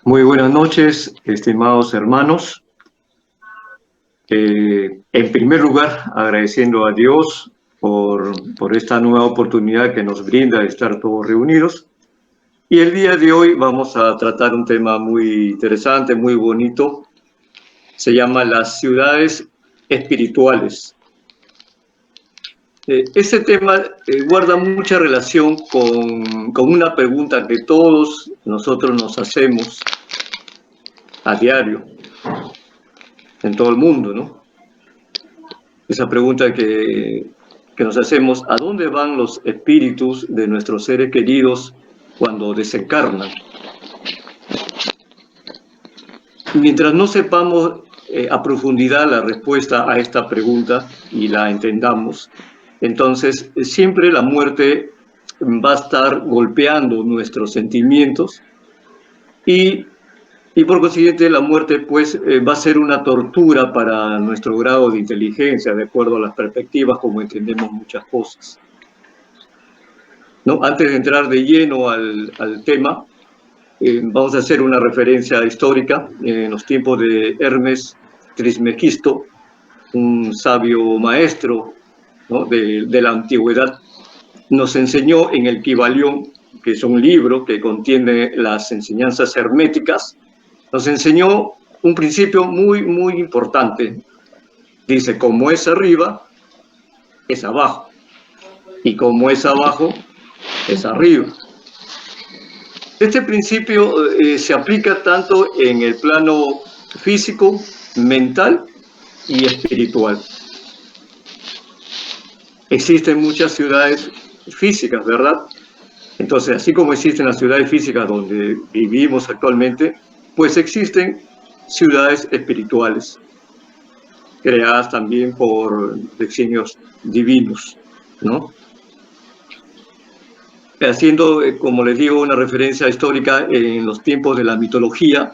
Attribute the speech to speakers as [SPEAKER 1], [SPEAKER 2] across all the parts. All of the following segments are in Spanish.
[SPEAKER 1] Muy buenas noches, estimados hermanos. En primer lugar, agradeciendo a Dios por esta nueva oportunidad que nos brinda de estar todos reunidos. Y el día de hoy vamos a tratar un tema muy interesante, muy bonito. Se llama las ciudades espirituales. Este tema guarda mucha relación con una pregunta que todos nosotros nos hacemos a diario, en todo el mundo, ¿no? Esa pregunta que nos hacemos: ¿a dónde van los espíritus de nuestros seres queridos cuando desencarnan? Mientras no sepamos a profundidad la respuesta a esta pregunta y la entendamos, entonces siempre la muerte va a estar golpeando nuestros sentimientos y por consiguiente la muerte pues va a ser una tortura para nuestro grado de inteligencia, de acuerdo a las perspectivas como entendemos muchas cosas, ¿no? Antes de entrar de lleno al tema, vamos a hacer una referencia histórica. En los tiempos de Hermes Trismegisto, un sabio maestro, ¿no?, de la antigüedad, nos enseñó en el Kybalión, que es un libro que contiene las enseñanzas herméticas, nos enseñó un principio muy, muy importante. Dice: como es arriba, es abajo, y como es abajo, es arriba. Este principio se aplica tanto en el plano físico, mental y espiritual. Existen muchas ciudades físicas, ¿verdad? Entonces, así como existen las ciudades físicas donde vivimos actualmente, pues existen ciudades espirituales, creadas también por designios divinos, ¿no? Haciendo, como les digo, una referencia histórica, en los tiempos de la mitología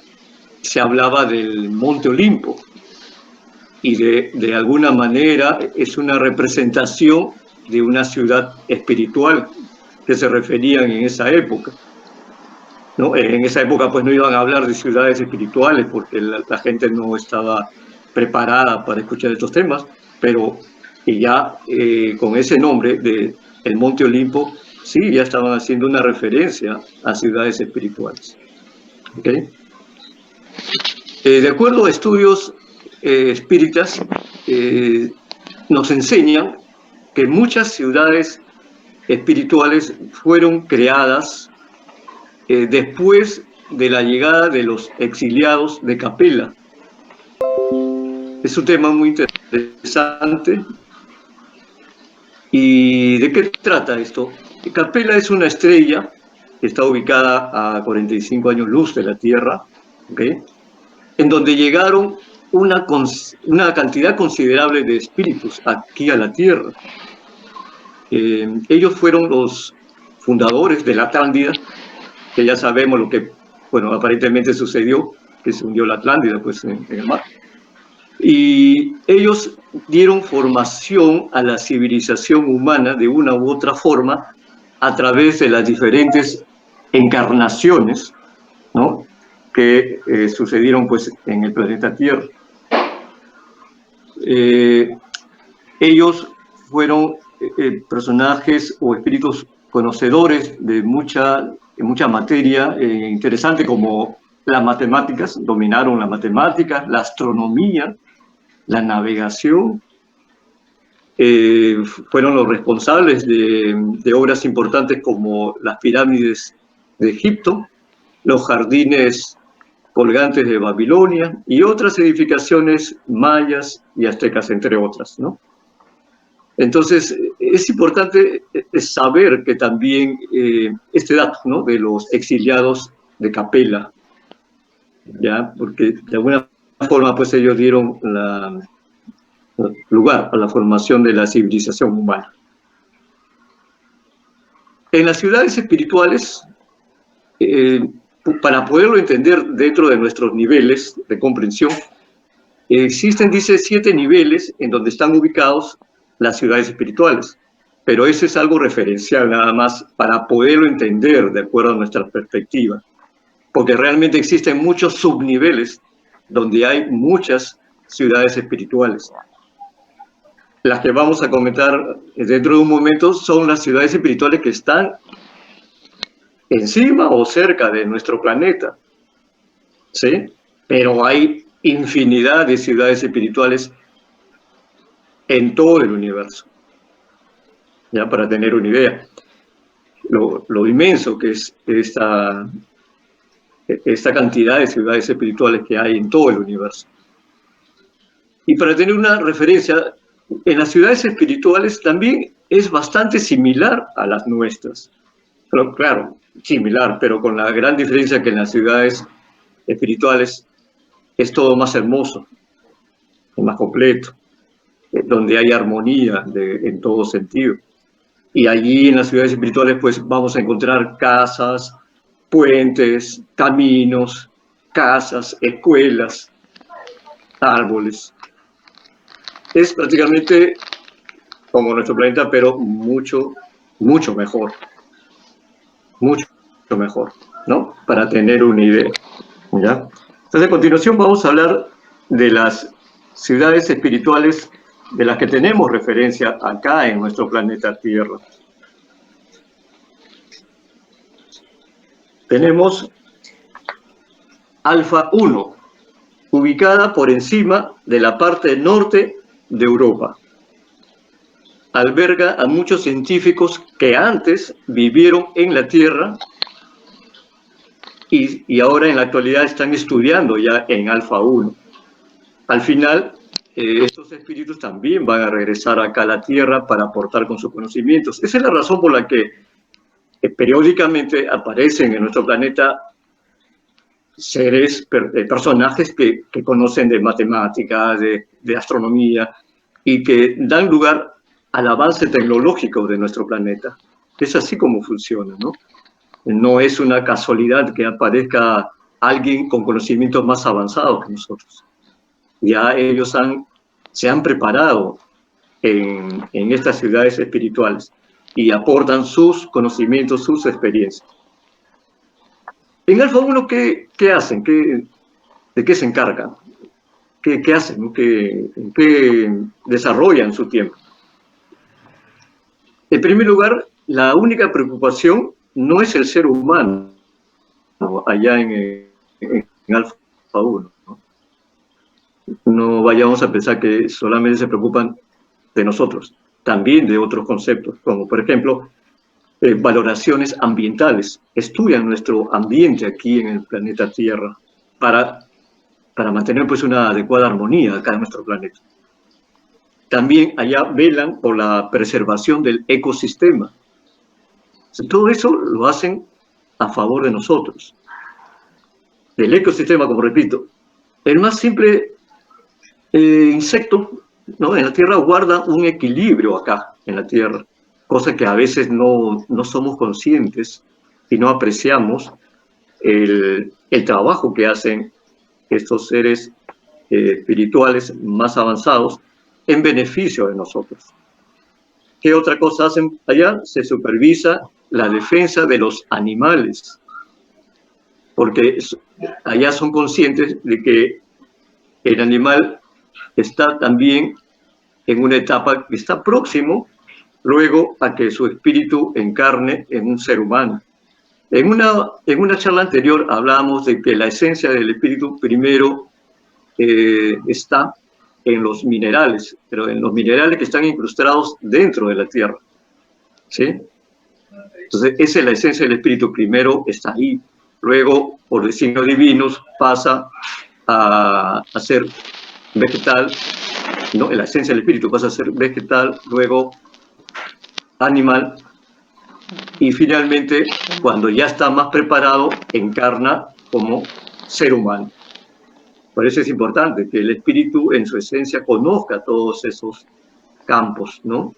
[SPEAKER 1] se hablaba del Monte Olimpo, y de alguna manera es una representación de una ciudad espiritual que se referían en esa época, ¿no? En esa época pues no iban a hablar de ciudades espirituales porque la gente no estaba preparada para escuchar estos temas, pero ya con ese nombre de el Monte Olimpo, sí, ya estaban haciendo una referencia a ciudades espirituales. ¿Okay? De acuerdo a estudios espíritas, nos enseñan que muchas ciudades espirituales fueron creadas después de la llegada de los exiliados de Capella. Es un tema muy interesante. ¿Y de qué trata esto? Capella es una estrella que está ubicada a 45 años luz de la Tierra, ¿okay?, en donde llegaron una cantidad considerable de espíritus aquí a la Tierra. Ellos fueron los fundadores de la Atlántida, que ya sabemos lo que, bueno, aparentemente sucedió, que se hundió la Atlántida pues, en el mar. Y ellos dieron formación a la civilización humana de una u otra forma a través de las diferentes encarnaciones, ¿no?, que sucedieron pues en el planeta Tierra. Ellos fueron personajes o espíritus conocedores de mucha materia interesante, como las matemáticas. Dominaron las matemáticas, la astronomía, la navegación. Fueron los responsables de obras importantes como las pirámides de Egipto, los jardines colgantes de Babilonia y otras edificaciones mayas y aztecas, entre otras, ¿no? Entonces, es importante saber que también este dato, ¿no?, de los exiliados de Capella, ¿ya? Porque de alguna forma pues ellos dieron lugar a la formación de la civilización humana. En las ciudades espirituales, para poderlo entender dentro de nuestros niveles de comprensión, existen, dice, 7 niveles en donde están ubicados las ciudades espirituales, pero eso es algo referencial nada más para poderlo entender de acuerdo a nuestra perspectiva. porque realmente existen muchos subniveles donde hay muchas ciudades espirituales. Las que vamos a comentar dentro de un momento son las ciudades espirituales que están encima o cerca de nuestro planeta, ¿sí? Pero hay infinidad de ciudades espirituales en todo el universo, ya para tener una idea. Lo inmenso que es esta cantidad de ciudades espirituales que hay en todo el universo. Y para tener una referencia, en las ciudades espirituales también es bastante similar a las nuestras. Pero, claro, similar, pero con la gran diferencia que en las ciudades espirituales es todo más hermoso, más completo, donde hay armonía en todo sentido. Y allí en las ciudades espirituales pues vamos a encontrar casas, puentes, caminos, casas, escuelas, árboles. Es prácticamente como nuestro planeta, pero mucho, mucho mejor. Mucho mejor, ¿no? Para tener una idea, ¿ya? Entonces, a continuación vamos a hablar de las ciudades espirituales de las que tenemos referencia acá en nuestro planeta Tierra. Tenemos Alfa 1, ubicada por encima de la parte norte de Europa. Alberga a muchos científicos que antes vivieron en la Tierra y ahora en la actualidad están estudiando ya en Alfa 1. Al final, estos espíritus también van a regresar acá a la Tierra para aportar con sus conocimientos. Esa es la razón por la que periódicamente aparecen en nuestro planeta seres, personajes que conocen de matemáticas, de astronomía, y que dan lugar al avance tecnológico de nuestro planeta. Es así como funciona, ¿no? No es una casualidad que aparezca alguien con conocimientos más avanzados que nosotros. Ya ellos se han preparado en estas ciudades espirituales y aportan sus conocimientos, sus experiencias. En Alfa 1, ¿qué hacen? ¿De qué se encargan? ¿Qué hacen? ¿Qué desarrollan su tiempo? En primer lugar, la única preocupación no es el ser humano allá en Alfa 1. No vayamos a pensar que solamente se preocupan de nosotros, también de otros conceptos, como por ejemplo, valoraciones ambientales. Estudian nuestro ambiente aquí en el planeta Tierra para mantener pues una adecuada armonía acá en nuestro planeta. También allá velan por la preservación del ecosistema. Todo eso lo hacen a favor de nosotros. Del ecosistema, como repito, el más simple insecto, ¿no?, en la Tierra guarda un equilibrio acá en la Tierra, cosa que a veces no somos conscientes y no apreciamos el trabajo que hacen estos seres espirituales más avanzados en beneficio de nosotros. ¿Qué otra cosa hacen allá? Se supervisa la defensa de los animales, porque allá son conscientes de que el animal está también en una etapa que está próximo luego a que su espíritu encarne en un ser humano. En una charla anterior hablábamos de que la esencia del espíritu primero está en los minerales, pero en los minerales que están incrustados dentro de la tierra, ¿sí? Entonces, esa es la esencia del espíritu, primero está ahí, luego, por designios divinos, pasa a ser vegetal, ¿no? La esencia del espíritu pasa a ser vegetal, luego animal, y finalmente, cuando ya está más preparado, encarna como ser humano. Por eso es importante que el espíritu en su esencia conozca todos esos campos, ¿no?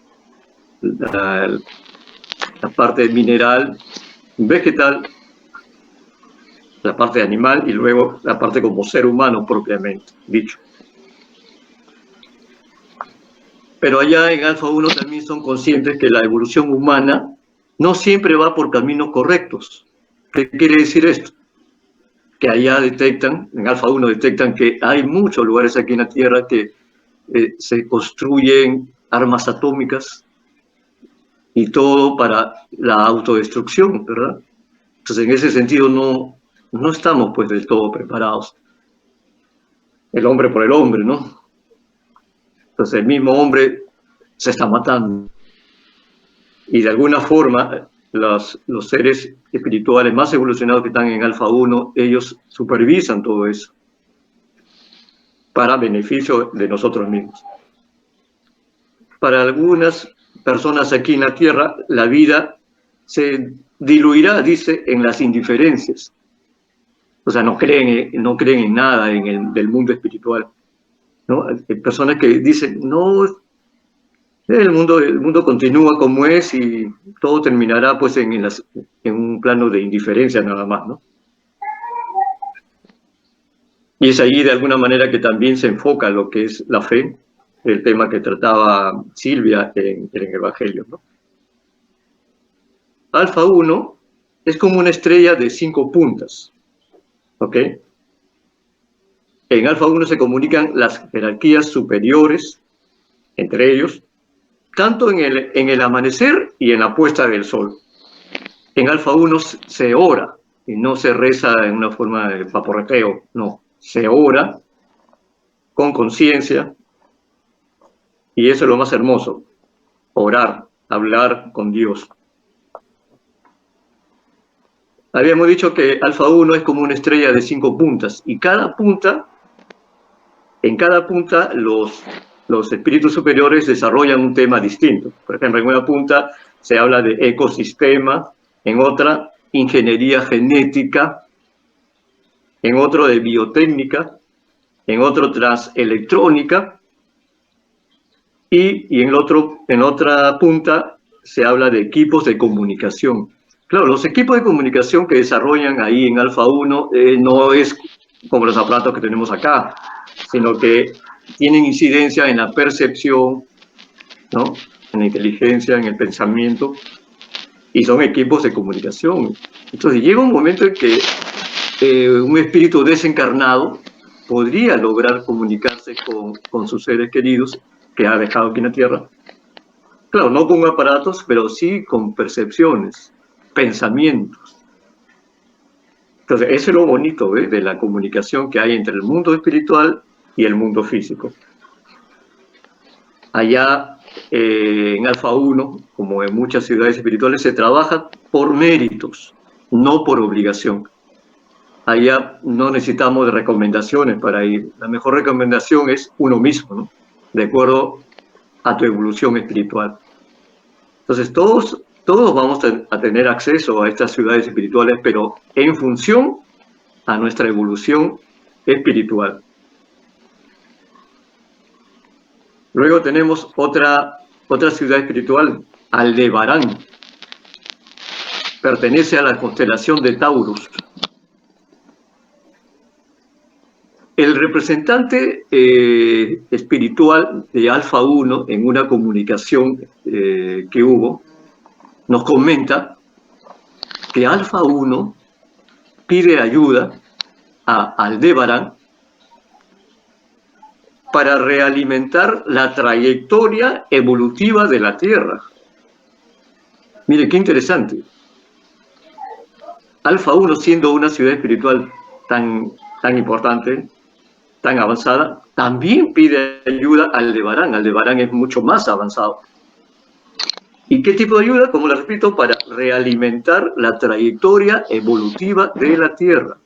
[SPEAKER 1] La parte mineral, vegetal, la parte animal y luego la parte como ser humano propiamente dicho. Pero allá en Alfa 1 también son conscientes que la evolución humana no siempre va por caminos correctos. ¿Qué quiere decir esto? que allá detectan, en Alfa 1 detectan que hay muchos lugares aquí en la Tierra que se construyen armas atómicas y todo para la autodestrucción, ¿verdad? Entonces, en ese sentido, no estamos pues del todo preparados. El hombre por el hombre, ¿no? Entonces, el mismo hombre se está matando. Y de alguna forma, los seres espirituales más evolucionados que están en Alfa 1, ellos supervisan todo eso para beneficio de nosotros mismos. Para algunas personas aquí en la Tierra, la vida se diluirá, dice, en las indiferencias. O sea, no creen en nada del mundo espiritual, ¿no? Hay personas que dicen, no, el mundo continúa como es y todo terminará pues en un plano de indiferencia nada más, ¿no? Y es ahí de alguna manera que también se enfoca lo que es la fe, el tema que trataba Silvia en el Evangelio, ¿no? Alfa 1 es como una estrella de 5 puntas, ¿ok? En Alfa 1 se comunican las jerarquías superiores entre ellos, tanto en el amanecer y en la puesta del sol. En Alfa 1 se ora y no se reza en una forma de paporreteo, no, se ora con conciencia y eso es lo más hermoso, orar, hablar con Dios. Habíamos dicho que Alfa 1 es como una estrella de 5 puntas y en cada punta los espíritus superiores desarrollan un tema distinto. Por ejemplo, en una punta se habla de ecosistema, en otra ingeniería genética, en otro de biotécnica, en otro transelectrónica y en otra punta se habla de equipos de comunicación. Claro, los equipos de comunicación que desarrollan ahí en Alfa 1 no es como los aparatos que tenemos acá, sino que tienen incidencia en la percepción, ¿no? En la inteligencia, en el pensamiento, y son equipos de comunicación. Entonces llega un momento en que un espíritu desencarnado podría lograr comunicarse con sus seres queridos que ha dejado aquí en la Tierra. Claro, no con aparatos, pero sí con percepciones, pensamientos. Entonces, eso es lo bonito de la comunicación que hay entre el mundo espiritual y el mundo físico. Allá en Alfa 1, como en muchas ciudades espirituales, se trabaja por méritos, no por obligación. Allá no necesitamos de recomendaciones para ir. La mejor recomendación es uno mismo, ¿no? De acuerdo a tu evolución espiritual. Entonces, todos vamos a tener acceso a estas ciudades espirituales, pero en función a nuestra evolución espiritual. Luego tenemos otra ciudad espiritual, Aldebarán. Pertenece a la constelación de Taurus. El representante espiritual de Alfa 1 en una comunicación que hubo, nos comenta que Alfa 1 pide ayuda a Aldebarán para realimentar la trayectoria evolutiva de la Tierra. Mire, qué interesante. Alfa 1, siendo una ciudad espiritual tan importante, tan avanzada, también pide ayuda a Aldebarán. Aldebarán es mucho más avanzado. ¿Y qué tipo de ayuda? Como les repito, para realimentar la trayectoria evolutiva de la Tierra.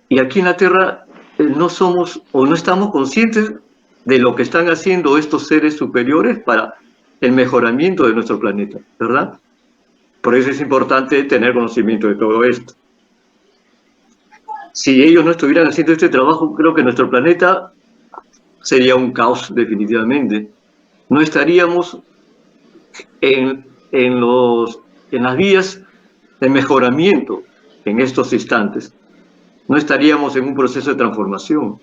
[SPEAKER 1] Y aquí en la Tierra no somos o no estamos conscientes de lo que están haciendo estos seres superiores para el mejoramiento de nuestro planeta, ¿verdad? Por eso es importante tener conocimiento de todo esto. Si ellos no estuvieran haciendo este trabajo, creo que nuestro planeta sería un caos definitivamente. No estaríamos en las vías de mejoramiento en estos instantes. No estaríamos en un proceso de transformación.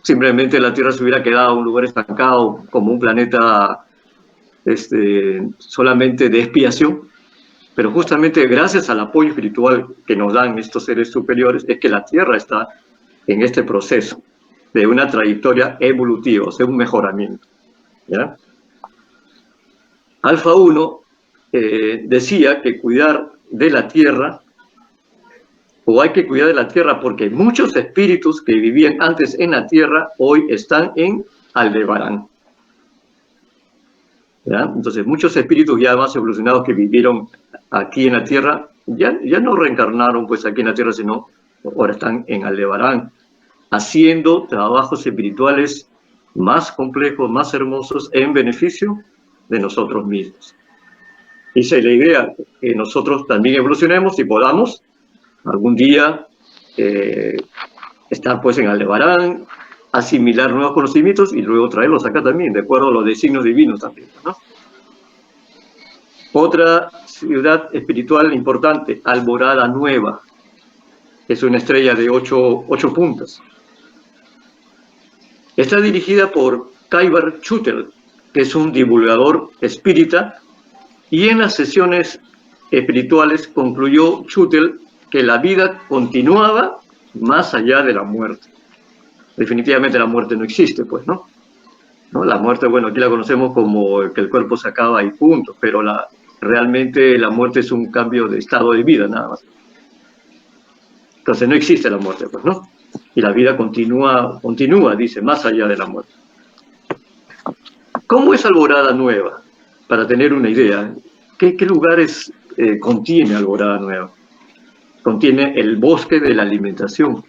[SPEAKER 1] Simplemente la Tierra se hubiera quedado en un lugar estancado como un planeta solamente de expiación, Pero justamente gracias al apoyo espiritual que nos dan estos seres superiores es que la Tierra está en este proceso de una trayectoria evolutiva, o sea, un mejoramiento. ¿Ya? Alfa 1 decía que cuidar de la Tierra, o hay que cuidar de la Tierra porque muchos espíritus que vivían antes en la Tierra hoy están en Aldebarán. ¿Ya? Entonces, muchos espíritus ya más evolucionados que vivieron aquí en la Tierra, ya no reencarnaron pues aquí en la Tierra, sino ahora están en Aldebarán, haciendo trabajos espirituales más complejos, más hermosos, en beneficio de nosotros mismos. Esa es la idea, que nosotros también evolucionemos y podamos algún día estar pues en Aldebarán, asimilar nuevos conocimientos y luego traerlos acá también, de acuerdo a los designios divinos también, ¿no? Otra ciudad espiritual importante, Alborada Nueva, es una estrella de 8 puntas. Está dirigida por Kaibar Chutel, que es un divulgador espírita, y en las sesiones espirituales concluyó Chutel que la vida continuaba más allá de la muerte. Definitivamente la muerte no existe, pues, ¿no? La muerte, bueno, aquí la conocemos como que el cuerpo se acaba y punto, pero realmente la muerte es un cambio de estado de vida, nada más. Entonces no existe la muerte, pues, ¿no? Y la vida continúa, dice, más allá de la muerte. ¿Cómo es Alborada Nueva? Para tener una idea, ¿qué lugares contiene Alborada Nueva? Contiene el bosque de la alimentación.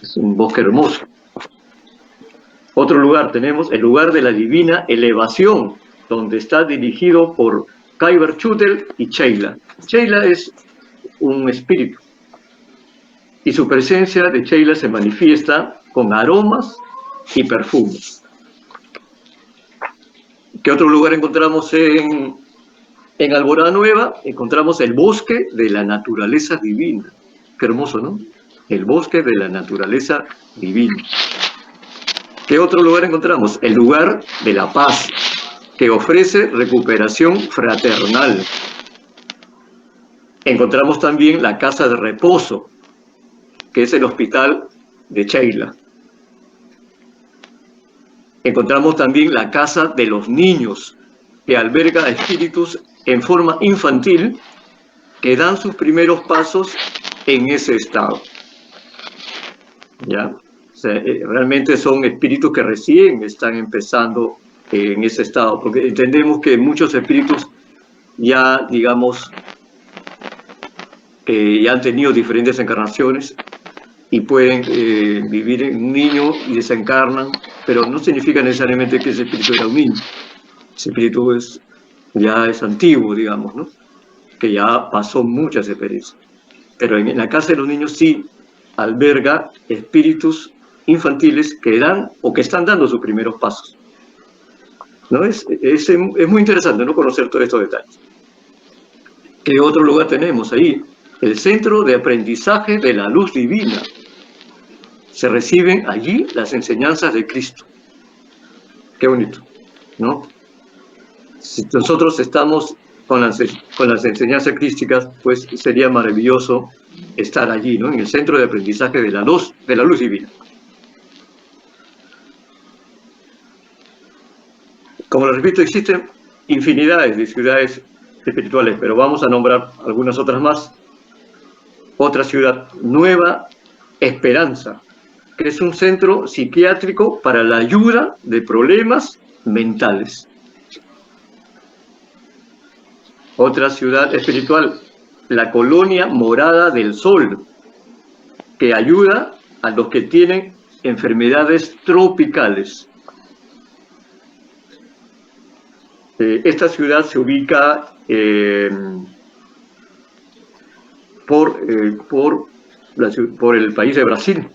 [SPEAKER 1] Es un bosque hermoso. Otro lugar tenemos el lugar de la divina elevación, donde está dirigido por Kaibar Chutel y Sheila. Sheila es un espíritu y su presencia de Sheila se manifiesta con aromas y perfumes. ¿Qué otro lugar encontramos en Alborada Nueva? Encontramos el bosque de la naturaleza divina. Qué hermoso, ¿no? El bosque de la naturaleza divina. ¿Qué otro lugar encontramos? El lugar de la paz, que ofrece recuperación fraternal. Encontramos también la casa de reposo, que es el hospital de Sheila. Encontramos también la casa de los niños, que alberga espíritus en forma infantil que dan sus primeros pasos en ese estado. ¿Ya? O sea, realmente son espíritus que recién están empezando en ese estado, porque entendemos que muchos espíritus ya, digamos, ya han tenido diferentes encarnaciones y pueden vivir en un niño y desencarnan, pero no significa necesariamente que ese espíritu era un niño. Ese espíritu ya es antiguo, digamos, ¿no? Que ya pasó muchas experiencias. Pero en la casa de los niños sí alberga espíritus infantiles que dan o que están dando sus primeros pasos. ¿No? Es muy interesante, ¿no?, conocer todos estos detalles. ¿Qué otro lugar tenemos ahí? El Centro de Aprendizaje de la Luz Divina. Se reciben allí las enseñanzas de Cristo. Qué bonito, ¿no? Si nosotros estamos con las enseñanzas crísticas, pues sería maravilloso estar allí, ¿no?, en el Centro de Aprendizaje de la Luz Divina. Como les repito, existen infinidades de ciudades espirituales, pero vamos a nombrar algunas otras más. Otra ciudad, Nueva Esperanza, que es un centro psiquiátrico para la ayuda de problemas mentales. Otra ciudad espiritual, la Colonia Morada del Sol, que ayuda a los que tienen enfermedades tropicales. Esta ciudad se ubica por el país de Brasil,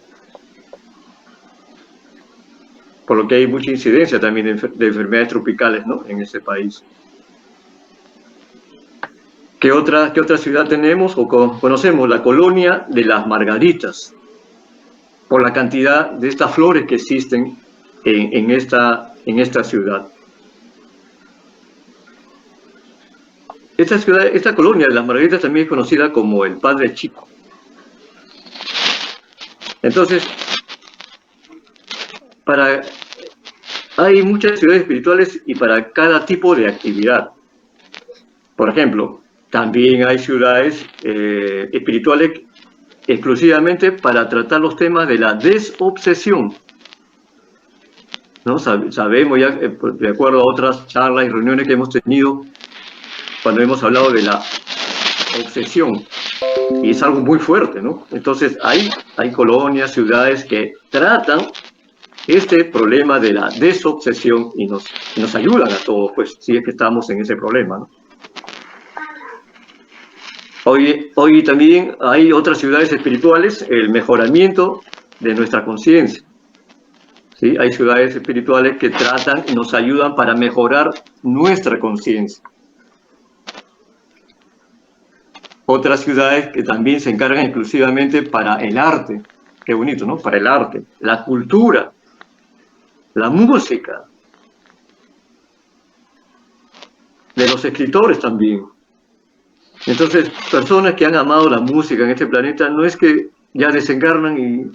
[SPEAKER 1] por lo que hay mucha incidencia también de enfermedades tropicales, ¿no?, en ese país. ¿Qué otra ciudad tenemos o conocemos? La Colonia de las Margaritas, por la cantidad de estas flores que existen en esta ciudad. Esta ciudad, esta colonia de Las Margaritas también es conocida como el Padre Chico. Entonces, hay muchas ciudades espirituales y para cada tipo de actividad. Por ejemplo, también hay ciudades espirituales exclusivamente para tratar los temas de la desobsesión, ¿no? Sabemos ya, de acuerdo a otras charlas y reuniones que hemos tenido, cuando hemos hablado de la obsesión, y es algo muy fuerte, ¿no? Entonces hay colonias, ciudades que tratan este problema de la desobsesión y nos ayudan a todos, pues, si es que estamos en ese problema, ¿no? Hoy también hay otras ciudades espirituales, el mejoramiento de nuestra conciencia. ¿Sí? Hay ciudades espirituales que tratan y nos ayudan para mejorar nuestra conciencia. Otras ciudades que también se encargan exclusivamente para el arte. Qué bonito, ¿no? Para el arte, la cultura, la música, de los escritores también. Entonces, personas que han amado la música en este planeta, no es que ya desencarnan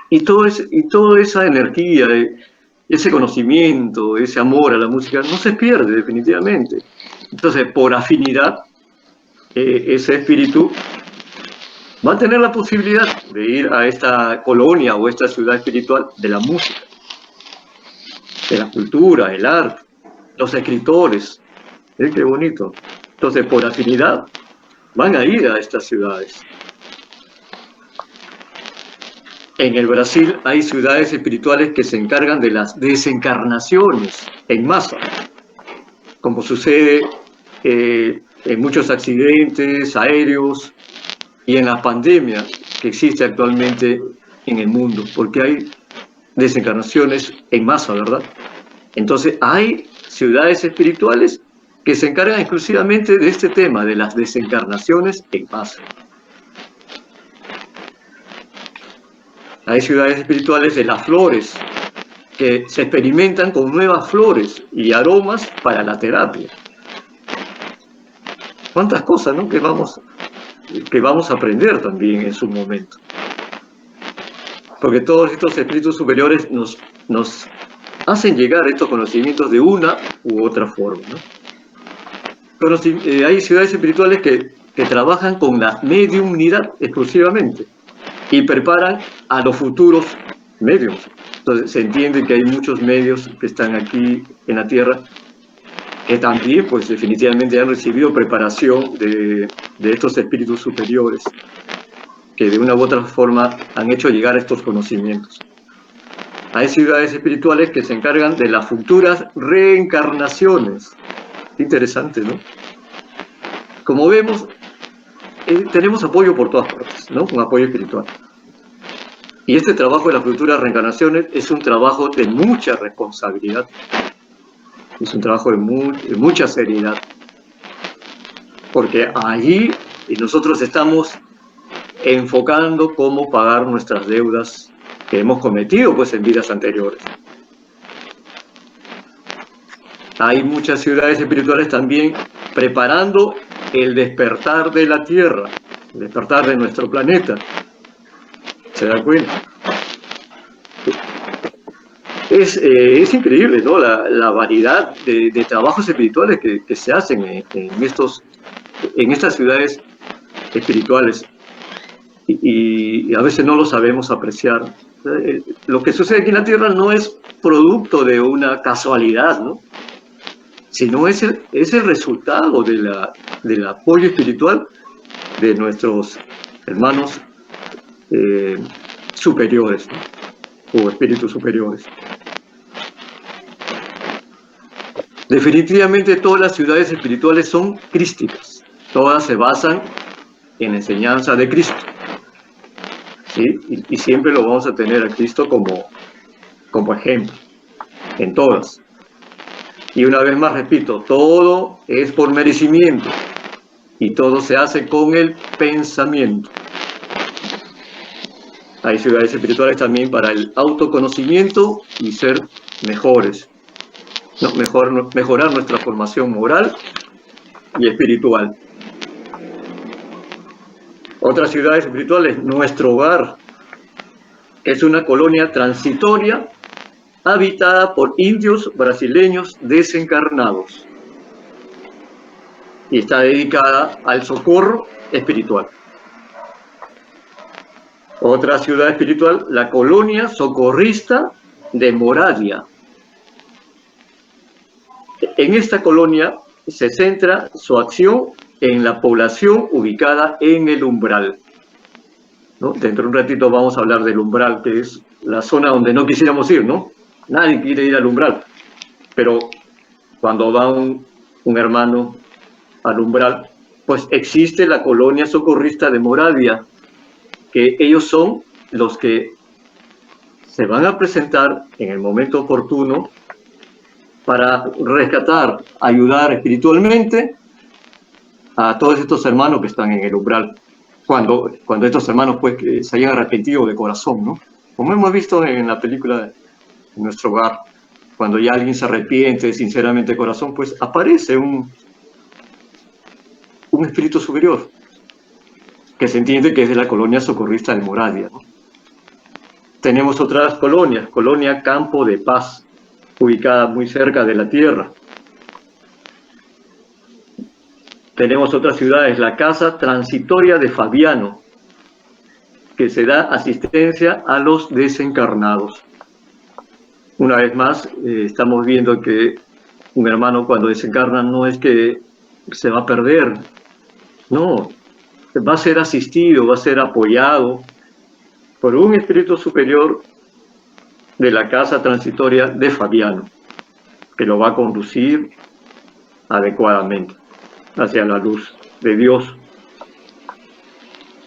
[SPEAKER 1] y toda esa energía, ese conocimiento, ese amor a la música, no se pierde definitivamente. Entonces, por afinidad, ese espíritu va a tener la posibilidad de ir a esta colonia o esta ciudad espiritual de la música, de la cultura, el arte, los escritores. Qué bonito. Entonces, por afinidad, van a ir a estas ciudades. En el Brasil hay ciudades espirituales que se encargan de las desencarnaciones en masa, como sucede en muchos accidentes aéreos y en la pandemia que existe actualmente en el mundo, porque hay desencarnaciones en masa, ¿verdad? Entonces hay ciudades espirituales que se encargan exclusivamente de este tema, de las desencarnaciones en masa. Hay ciudades espirituales de las flores, que se experimentan con nuevas flores y aromas para la terapia. ¿Cuántas cosas, ¿no? que vamos a aprender también en su momento? Porque todos estos espíritus superiores nos hacen llegar estos conocimientos de una u otra forma, ¿no? Hay ciudades espirituales que trabajan con la mediumnidad exclusivamente y preparan a los futuros medios. Entonces se entiende que hay muchos medios que están aquí en la Tierra que también, pues definitivamente han recibido preparación de estos espíritus superiores, que de una u otra forma han hecho llegar estos conocimientos. Hay ciudades espirituales que se encargan de las futuras reencarnaciones. Interesante, ¿no? Como vemos, tenemos apoyo por todas partes, ¿no? Un apoyo espiritual. Y este trabajo de las futuras reencarnaciones es un trabajo de mucha responsabilidad. Es un trabajo de mucha seriedad. Porque allí nosotros estamos enfocando cómo pagar nuestras deudas que hemos cometido, pues, en vidas anteriores. Hay muchas ciudades espirituales también preparando el despertar de la Tierra, el despertar de nuestro planeta. ¿Se da cuenta? Es increíble, ¿no? La variedad de trabajos espirituales que se hacen en estas ciudades espirituales y a veces no lo sabemos apreciar. Lo que sucede aquí en la Tierra no es producto de una casualidad, ¿no? Sino es el resultado del apoyo espiritual de nuestros hermanos superiores, ¿no? O espíritus superiores. Definitivamente todas las ciudades espirituales son crísticas, todas se basan en la enseñanza de Cristo, ¿sí? Y siempre lo vamos a tener a Cristo como ejemplo, en todas. Y una vez más repito, todo es por merecimiento y todo se hace con el pensamiento. Hay ciudades espirituales también para el autoconocimiento y ser mejores, ¿no? Mejorar nuestra formación moral y espiritual. Otra ciudad espiritual es nuestro hogar. Es una colonia transitoria habitada por indios brasileños desencarnados y está dedicada al socorro espiritual. Otra ciudad espiritual, la colonia socorrista de Moravia. En esta colonia se centra su acción en la población ubicada en el umbral, ¿no? Dentro de un ratito vamos a hablar del umbral, que es la zona donde no quisiéramos ir, ¿no? Nadie quiere ir al umbral, pero cuando va un hermano al umbral, pues existe la colonia socorrista de Moravia, que ellos son los que se van a presentar en el momento oportuno para rescatar, ayudar espiritualmente a todos estos hermanos que están en el umbral, cuando estos hermanos pues que se hayan arrepentido de corazón, ¿no? Como hemos visto en la película de Nuestro Hogar, cuando ya alguien se arrepiente sinceramente de corazón, pues aparece un espíritu superior, que se entiende que es de la colonia socorrista de Moravia, ¿no? Tenemos otras colonias, colonia Campo de Paz, ubicada muy cerca de la tierra. Tenemos otras ciudades, la Casa Transitoria de Fabiano, que se da asistencia a los desencarnados. Una vez más, estamos viendo que un hermano cuando desencarna no es que se va a perder, no, va a ser asistido, va a ser apoyado por un espíritu superior de la Casa Transitoria de Fabiano, que lo va a conducir adecuadamente hacia la luz de Dios.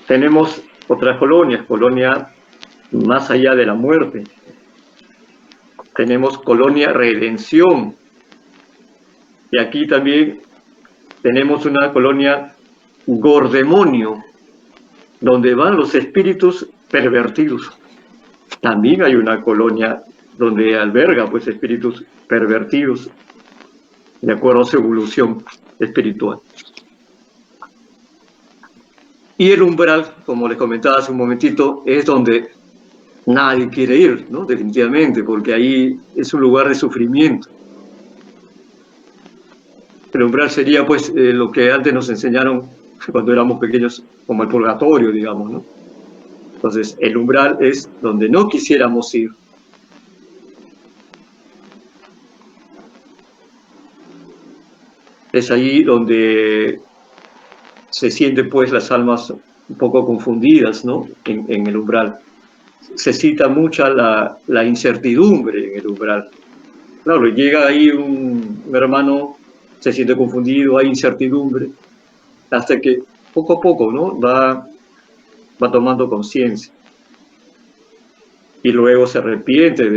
[SPEAKER 1] Tenemos otras colonias, colonia más allá de la muerte. Tenemos colonia Redención. Y aquí también tenemos una colonia Gordemonio, donde van los espíritus pervertidos. También hay una colonia donde alberga pues espíritus pervertidos de acuerdo a su evolución espiritual. Y el umbral, como les comentaba hace un momentito, es donde nadie quiere ir, ¿no? Definitivamente, porque ahí es un lugar de sufrimiento. El umbral sería pues lo que antes nos enseñaron cuando éramos pequeños, como el purgatorio, digamos, ¿no? Entonces, el umbral es donde no quisiéramos ir. Es ahí donde se sienten pues las almas un poco confundidas, ¿no? En el umbral. Se cita mucha la incertidumbre en el umbral. Claro, llega ahí un hermano, se siente confundido, hay incertidumbre, hasta que poco a poco, ¿no? va tomando conciencia. Y luego se arrepiente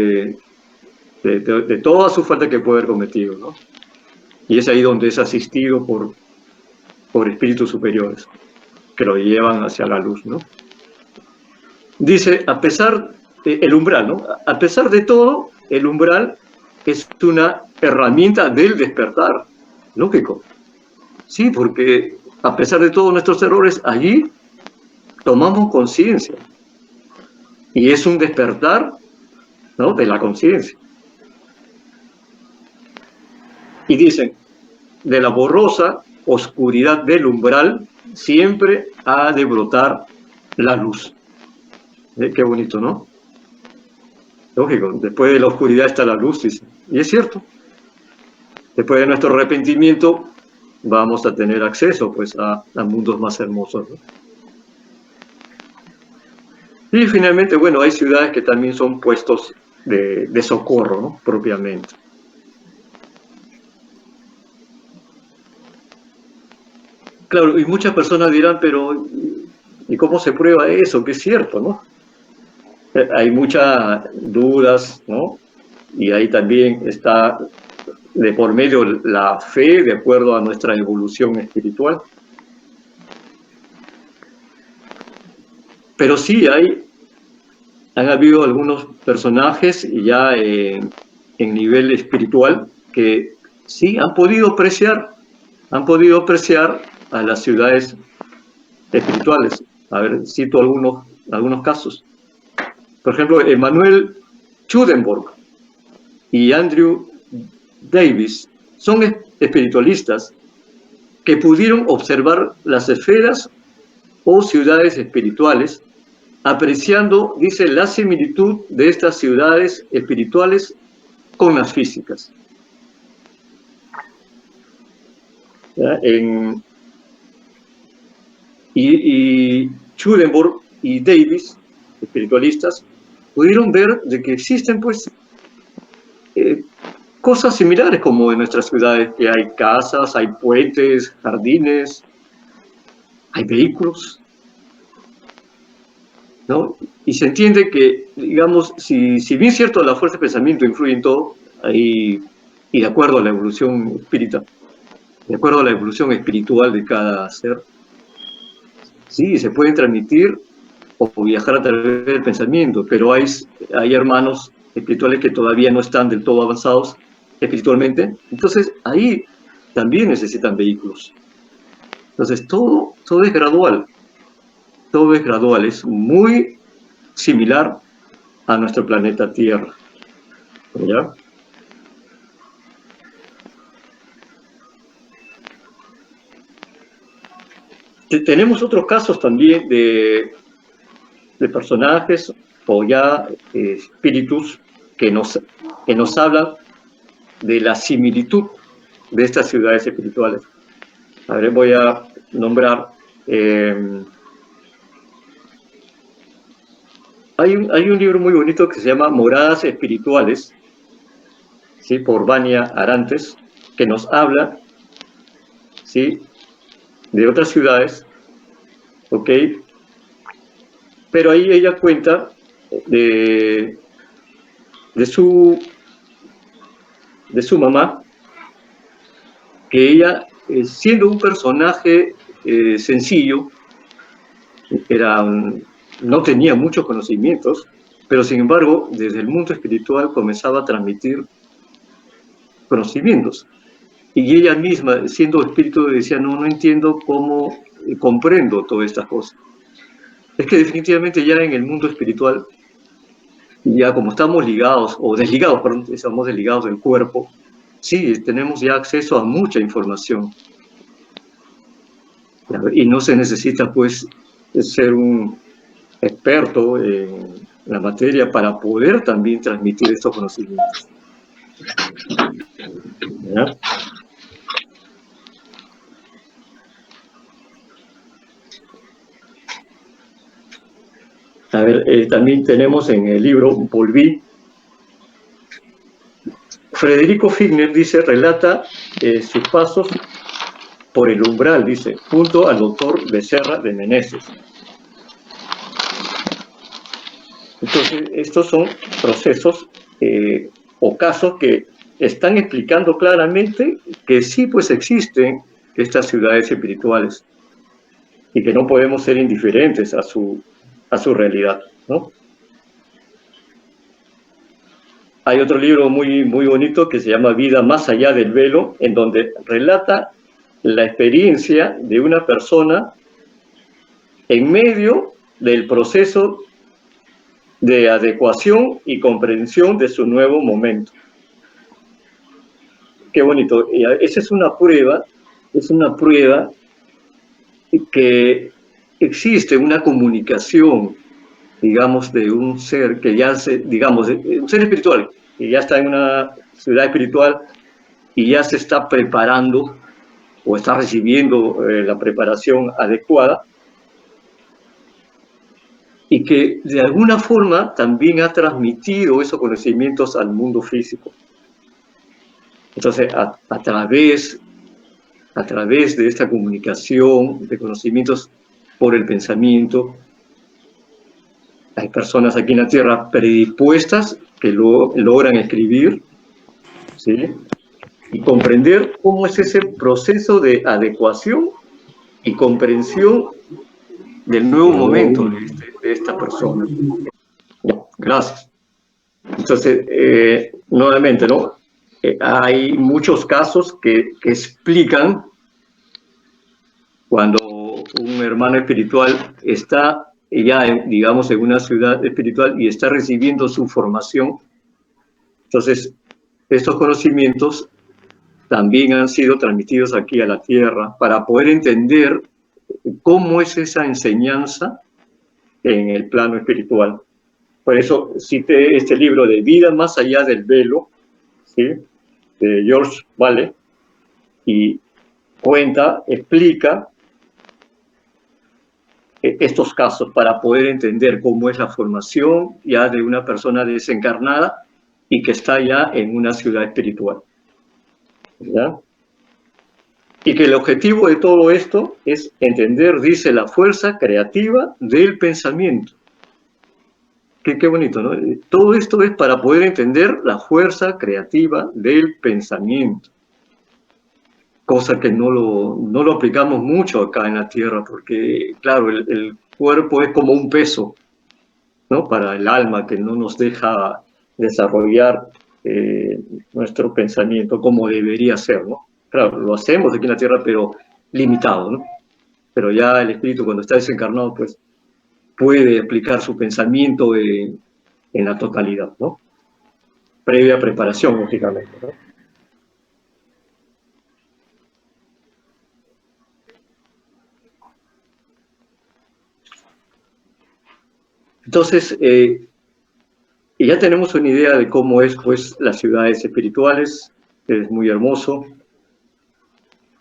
[SPEAKER 1] de toda su falta que puede haber cometido, ¿no? Y es ahí donde es asistido por espíritus superiores que lo llevan hacia la luz, ¿no? Dice, a pesar el umbral, ¿no? A pesar de todo, el umbral es una herramienta del despertar, lógico. Sí, porque a pesar de todos nuestros errores, allí tomamos conciencia. Y es un despertar, ¿no? De la conciencia. Y dicen, de la borrosa oscuridad del umbral siempre ha de brotar la luz. Qué bonito, ¿no? Lógico, después de la oscuridad está la luz, dice. Y es cierto. Después de nuestro arrepentimiento vamos a tener acceso pues a mundos más hermosos, ¿no? Y finalmente, bueno, hay ciudades que también son puestos de socorro, ¿no? Propiamente. Claro, y muchas personas dirán, pero ¿y cómo se prueba eso? Que es cierto, ¿no? Hay muchas dudas, ¿no? Y ahí también está de por medio la fe de acuerdo a nuestra evolución espiritual. Pero sí han habido algunos personajes ya en nivel espiritual que sí han podido apreciar han podido apreciar a las ciudades espirituales. A ver, cito algunos casos. Por ejemplo, Emmanuel Swedenborg y Andrew Davis son espiritualistas que pudieron observar las esferas o ciudades espirituales, apreciando, dice, la similitud de estas ciudades espirituales con las físicas. Y Swedenborg y Davis, espiritualistas, pudieron ver de que existen, pues, cosas similares como en nuestras ciudades, que hay casas, hay puentes, jardines, hay vehículos, ¿no? Y se entiende que, digamos, si bien es cierto, la fuerza de pensamiento influye en todo, y de acuerdo a la evolución espírita, de acuerdo a la evolución espiritual de cada ser, sí, se pueden transmitir o viajar a través del pensamiento, pero hay hermanos espirituales que todavía no están del todo avanzados espiritualmente, entonces ahí también necesitan vehículos. Entonces todo es gradual, es muy similar a nuestro planeta Tierra, ¿ya? Tenemos otros casos también de personajes o ya espíritus que nos hablan de la similitud de estas ciudades espirituales. A ver, voy a nombrar. Hay un libro muy bonito que se llama Moradas Espirituales, ¿sí? Por Vania Arantes, que nos habla, ¿sí?, de otras ciudades, ¿ok? Pero ahí ella cuenta de su mamá, que ella, siendo un personaje sencillo, no tenía muchos conocimientos, pero sin embargo, desde el mundo espiritual comenzaba a transmitir conocimientos. Y ella misma, siendo espíritu, decía, no entiendo cómo comprendo todas estas cosas. Es que definitivamente ya en el mundo espiritual, ya como estamos ligados, o desligados, perdón, estamos desligados del cuerpo, sí, tenemos ya acceso a mucha información. Y no se necesita, pues, ser un experto en la materia para poder también transmitir estos conocimientos. ¿Ya? A ver, también tenemos en el libro Volví, Federico Figner dice, relata sus pasos por el umbral, dice, junto al doctor Becerra de Meneses. Entonces, estos son procesos o casos que están explicando claramente que sí, pues existen estas ciudades espirituales y que no podemos ser indiferentes a su realidad, ¿no? Hay otro libro muy bonito que se llama Vida más allá del velo, en donde relata la experiencia de una persona en medio del proceso de adecuación y comprensión de su nuevo momento. Qué bonito. Esa es una prueba que existe una comunicación, digamos, de un ser que ya un ser espiritual, que ya está en una ciudad espiritual y ya se está preparando o está recibiendo la preparación adecuada, y que de alguna forma también ha transmitido esos conocimientos al mundo físico. Entonces, a través de esta comunicación de conocimientos por el pensamiento, hay personas aquí en la Tierra predispuestas que logran escribir, ¿sí?, y comprender cómo es ese proceso de adecuación y comprensión del nuevo momento de esta persona. Gracias. Entonces, nuevamente, ¿no? Hay muchos casos que explican cuando un hermano espiritual está ya, digamos, en una ciudad espiritual y está recibiendo su formación. Entonces, estos conocimientos también han sido transmitidos aquí a la tierra para poder entender cómo es esa enseñanza en el plano espiritual. Por eso cité este libro de Vida más allá del velo, ¿sí?, de George Vale, y explica estos casos para poder entender cómo es la formación ya de una persona desencarnada y que está ya en una ciudad espiritual, ¿ya? Y que el objetivo de todo esto es entender, dice, la fuerza creativa del pensamiento. Qué bonito, ¿no? Todo esto es para poder entender la fuerza creativa del pensamiento. Cosa que no lo aplicamos mucho acá en la Tierra, porque, claro, el cuerpo es como un peso, ¿no?, para el alma, que no nos deja desarrollar nuestro pensamiento como debería ser, ¿no? Claro, lo hacemos aquí en la Tierra, pero limitado, ¿no? Pero ya el espíritu, cuando está desencarnado, pues puede aplicar su pensamiento en la totalidad, ¿no? Previa preparación, lógicamente, ¿no? Entonces, ya tenemos una idea de cómo es, pues, las ciudades espirituales. Es muy hermoso.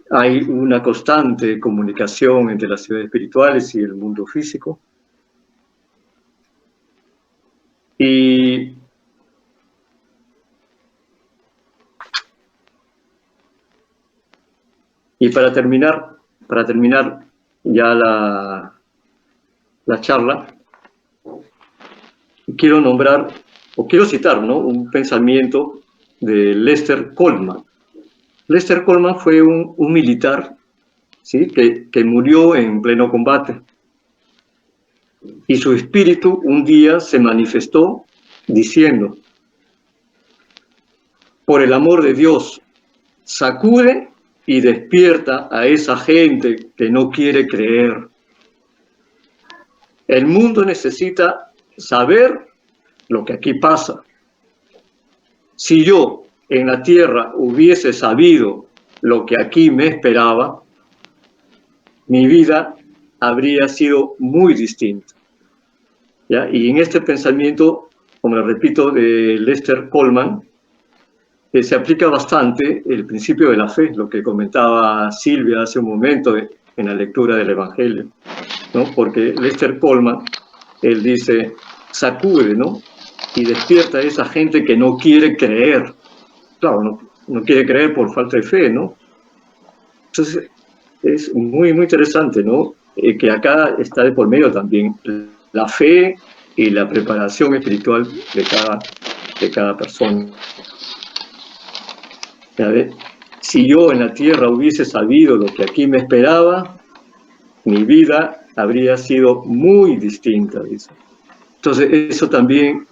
[SPEAKER 1] Hay una constante comunicación entre las ciudades espirituales y el mundo físico. Y para terminar ya la charla, quiero nombrar, o quiero citar, ¿no?, un pensamiento de Lester Coleman. Lester Coleman fue un militar, ¿sí?, que murió en pleno combate. Y su espíritu un día se manifestó diciendo: por el amor de Dios, sacude y despierta a esa gente que no quiere creer. El mundo necesita saber lo que aquí pasa. Si yo en la tierra hubiese sabido lo que aquí me esperaba, mi vida habría sido muy distinta, ¿ya? Y en este pensamiento, como repito, de Lester Coleman, se aplica bastante el principio de la fe, lo que comentaba Silvia hace un momento en la lectura del Evangelio, ¿no? Porque Lester Coleman, él dice, sacude, ¿no?, y despierta a esa gente que no quiere creer. Claro, no quiere creer por falta de fe, ¿no? Entonces, es muy, muy interesante, ¿no?, que acá está de por medio también la fe y la preparación espiritual de cada persona. Si yo en la tierra hubiese sabido lo que aquí me esperaba, mi vida habría sido muy distinta, dice. Entonces, eso también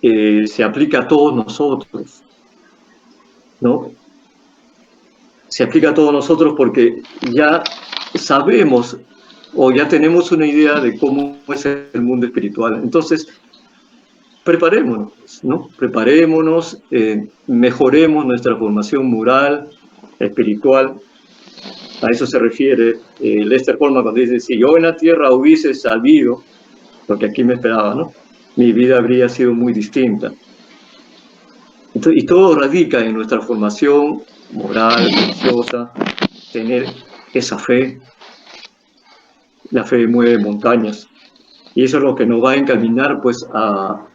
[SPEAKER 1] se aplica a todos nosotros, ¿no? Se aplica a todos nosotros porque ya sabemos o ya tenemos una idea de cómo es el mundo espiritual. Entonces, preparémonos, ¿no? Preparémonos, mejoremos nuestra formación moral, espiritual. A eso se refiere Lester Coleman cuando dice: si yo en la tierra hubiese sabido lo que aquí me esperaba, ¿no?, mi vida habría sido muy distinta. Entonces, y todo radica en nuestra formación moral, religiosa, tener esa fe. La fe mueve montañas. Y eso es lo que nos va a encaminar, pues, a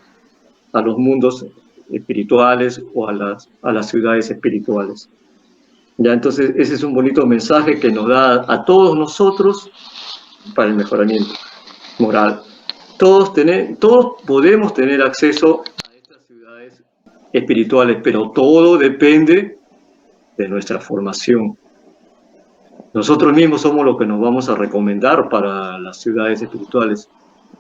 [SPEAKER 1] los mundos espirituales o a las ciudades espirituales. Ya, entonces, ese es un bonito mensaje que nos da a todos nosotros para el mejoramiento moral. Todos podemos tener acceso a estas ciudades espirituales, pero todo depende de nuestra formación. Nosotros mismos somos los que nos vamos a recomendar para las ciudades espirituales.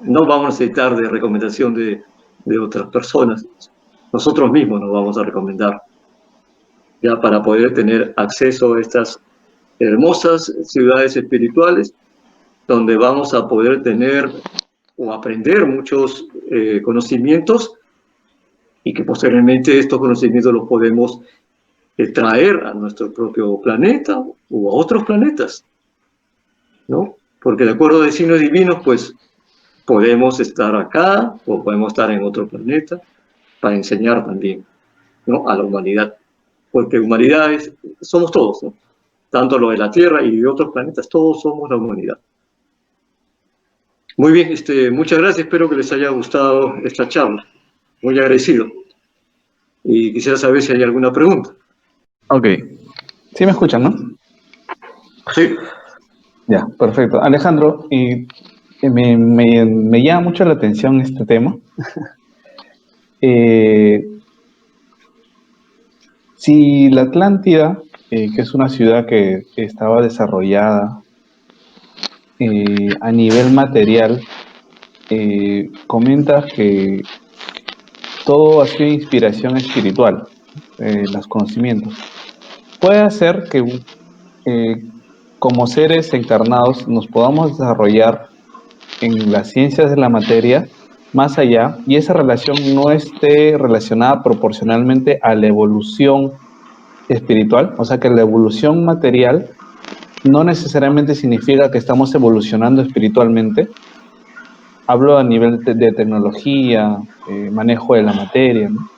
[SPEAKER 1] No vamos a necesitar de recomendación de otras personas. Nosotros mismos nos vamos a recomendar, ya, para poder tener acceso a estas hermosas ciudades espirituales donde vamos a poder tener o aprender muchos conocimientos y que posteriormente estos conocimientos los podemos traer a nuestro propio planeta o a otros planetas, ¿no? Porque de acuerdo a designios divinos, pues podemos estar acá o podemos estar en otro planeta para enseñar también, ¿no? A la humanidad. Porque humanidad somos todos, ¿no? Tanto lo de la Tierra y de otros planetas, todos somos la humanidad. Muy bien, muchas gracias, espero que les haya gustado esta charla. Muy agradecido. Y quisiera saber si hay alguna pregunta.
[SPEAKER 2] Ok. Sí me escuchan, ¿no?
[SPEAKER 1] Sí.
[SPEAKER 2] Ya, perfecto. Alejandro, me llama mucho la atención este tema. Si la Atlántida, que es una ciudad que estaba desarrollada a nivel material, comentas que todo ha sido inspiración espiritual, los conocimientos. Puede ser que como seres encarnados nos podamos desarrollar en las ciencias de la materia más allá y esa relación no esté relacionada proporcionalmente a la evolución espiritual, o sea que la evolución material no necesariamente significa que estamos evolucionando espiritualmente. Hablo a nivel de tecnología, manejo de la materia, ¿no?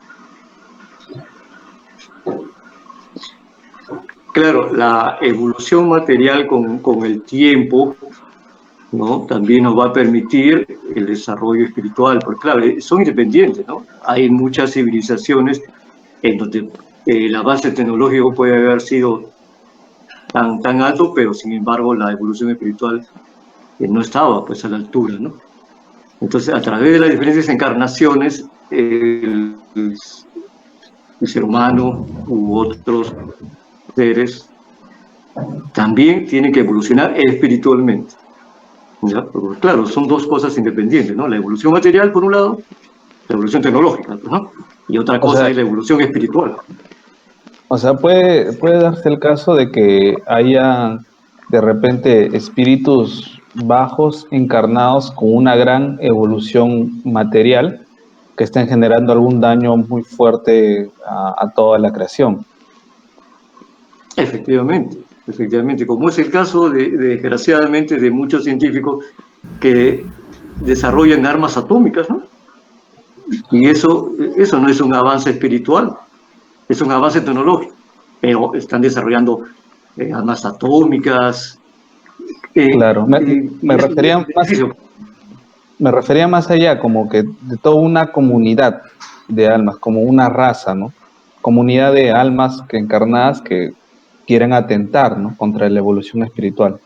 [SPEAKER 1] Claro, la evolución material con el tiempo, ¿no? También nos va a permitir el desarrollo espiritual, porque claro, son independientes, ¿no? Hay muchas civilizaciones en donde el avance tecnológico puede haber sido tan alto, pero sin embargo la evolución espiritual no estaba pues a la altura, ¿no? Entonces, a través de las diferentes encarnaciones, el ser humano u otros seres también tienen que evolucionar espiritualmente. ¿Ya? Porque, claro, son dos cosas independientes, ¿no? La evolución material, por un lado, la evolución tecnológica, ¿no? Y otra cosa es la evolución espiritual.
[SPEAKER 2] O sea, puede darse el caso de que haya de repente espíritus bajos encarnados con una gran evolución material que estén generando algún daño muy fuerte a toda la creación.
[SPEAKER 1] Efectivamente, efectivamente, como es el caso, desgraciadamente, de muchos científicos que desarrollan armas atómicas, ¿no? Y eso no es un avance espiritual, es un avance tecnológico, pero están desarrollando armas atómicas.
[SPEAKER 2] Claro, me refería más allá, como que de toda una comunidad de almas, como una raza, ¿no? Comunidad de almas que encarnadas que quieren atentar, ¿no? Contra la evolución espiritual.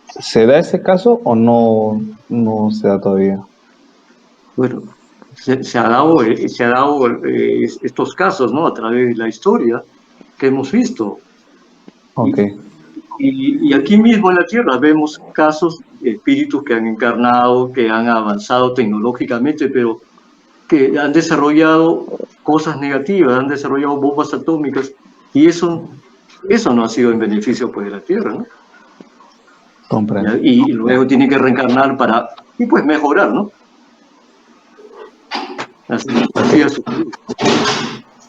[SPEAKER 2] ¿Se da ese caso o no se da todavía?
[SPEAKER 1] Bueno, se ha dado estos casos, ¿no? A través de la historia que hemos visto.
[SPEAKER 2] Ok.
[SPEAKER 1] Y aquí mismo en la Tierra vemos casos de espíritus que han encarnado, que han avanzado tecnológicamente, pero que han desarrollado cosas negativas, han desarrollado bombas atómicas, y eso no ha sido en beneficio pues, de la Tierra, ¿no?
[SPEAKER 2] Comprendo.
[SPEAKER 1] Y luego tiene que reencarnar para, y pues mejorar, ¿no? Así es.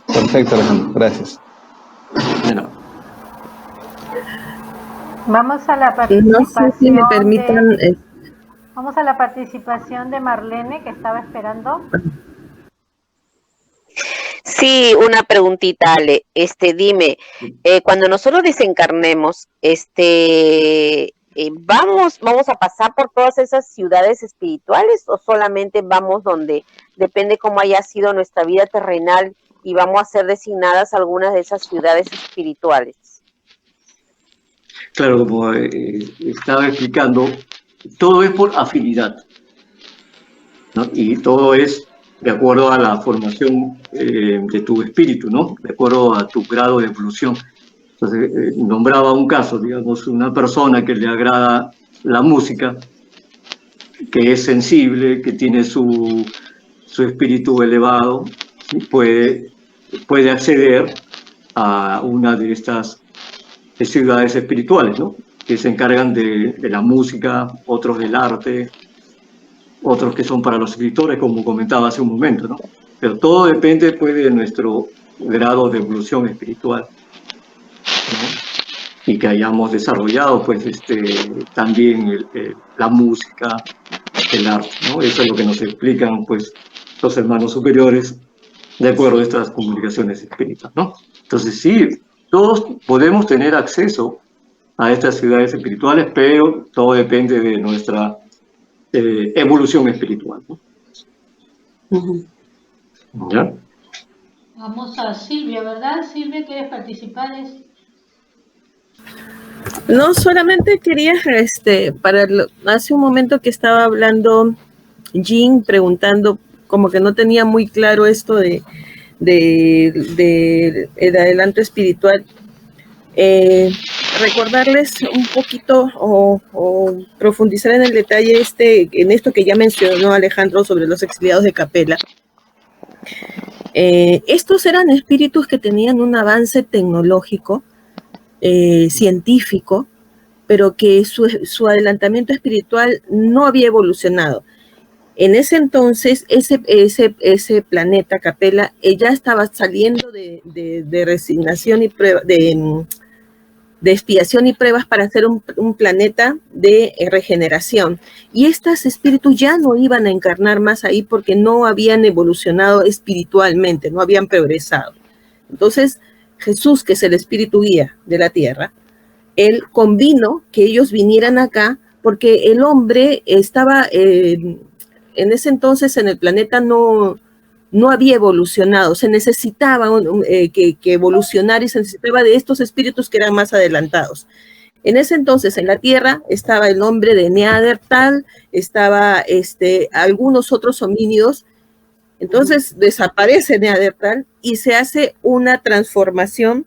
[SPEAKER 2] Perfecto, Alejandro. Gracias.
[SPEAKER 1] Bueno.
[SPEAKER 3] Vamos a la participación.
[SPEAKER 4] No sé si me permitan.
[SPEAKER 3] Vamos a la participación de Marlene, que estaba esperando.
[SPEAKER 4] Sí, una preguntita, Ale. Dime, cuando nosotros desencarnemos, ¿vamos a pasar por todas esas ciudades espirituales o solamente vamos donde depende cómo haya sido nuestra vida terrenal y vamos a ser designadas algunas de esas ciudades espirituales?
[SPEAKER 1] Claro, como estaba explicando, todo es por afinidad, ¿no? Y todo es de acuerdo a la formación de tu espíritu, ¿no? De acuerdo a tu grado de evolución. Entonces, nombraba un caso, digamos, una persona que le agrada la música, que es sensible, que tiene su espíritu elevado, ¿sí? puede acceder a una de estas ciudades espirituales, ¿no? Que se encargan de la música, otros del arte, otros que son para los escritores, como comentaba hace un momento, ¿no? Pero todo depende, pues, de nuestro grado de evolución espiritual, ¿no? Y que hayamos desarrollado, pues, también la música, el arte, ¿no? Eso es lo que nos explican, pues, los hermanos superiores, de acuerdo a estas comunicaciones espíritas, ¿no? Entonces, sí, todos podemos tener acceso a estas ciudades espirituales, pero todo depende de nuestra evolución espiritual, ¿no? ¿Ya?
[SPEAKER 5] Vamos a Silvia, ¿verdad? Silvia, ¿quieres participar?
[SPEAKER 6] No, solamente quería, hace un momento que estaba hablando Jean, preguntando, como que no tenía muy claro esto de el adelanto espiritual. Recordarles un poquito o profundizar en el detalle en esto que ya mencionó Alejandro sobre los exiliados de Capela. Estos eran espíritus que tenían un avance tecnológico, científico, pero que su adelantamiento espiritual no había evolucionado. En ese entonces, ese planeta Capela ya estaba saliendo de resignación y prueba, de expiación y pruebas para ser un planeta de regeneración. Y estos espíritus ya no iban a encarnar más ahí porque no habían evolucionado espiritualmente, no habían progresado. Entonces, Jesús, que es el espíritu guía de la tierra, él convino que ellos vinieran acá porque el hombre estaba, en ese entonces en el planeta no había evolucionado, se necesitaba que evolucionar y se necesitaba de estos espíritus que eran más adelantados. En ese entonces en la Tierra estaba el hombre de Neandertal, estaba algunos otros homínidos. Entonces desaparece Neandertal y se hace una transformación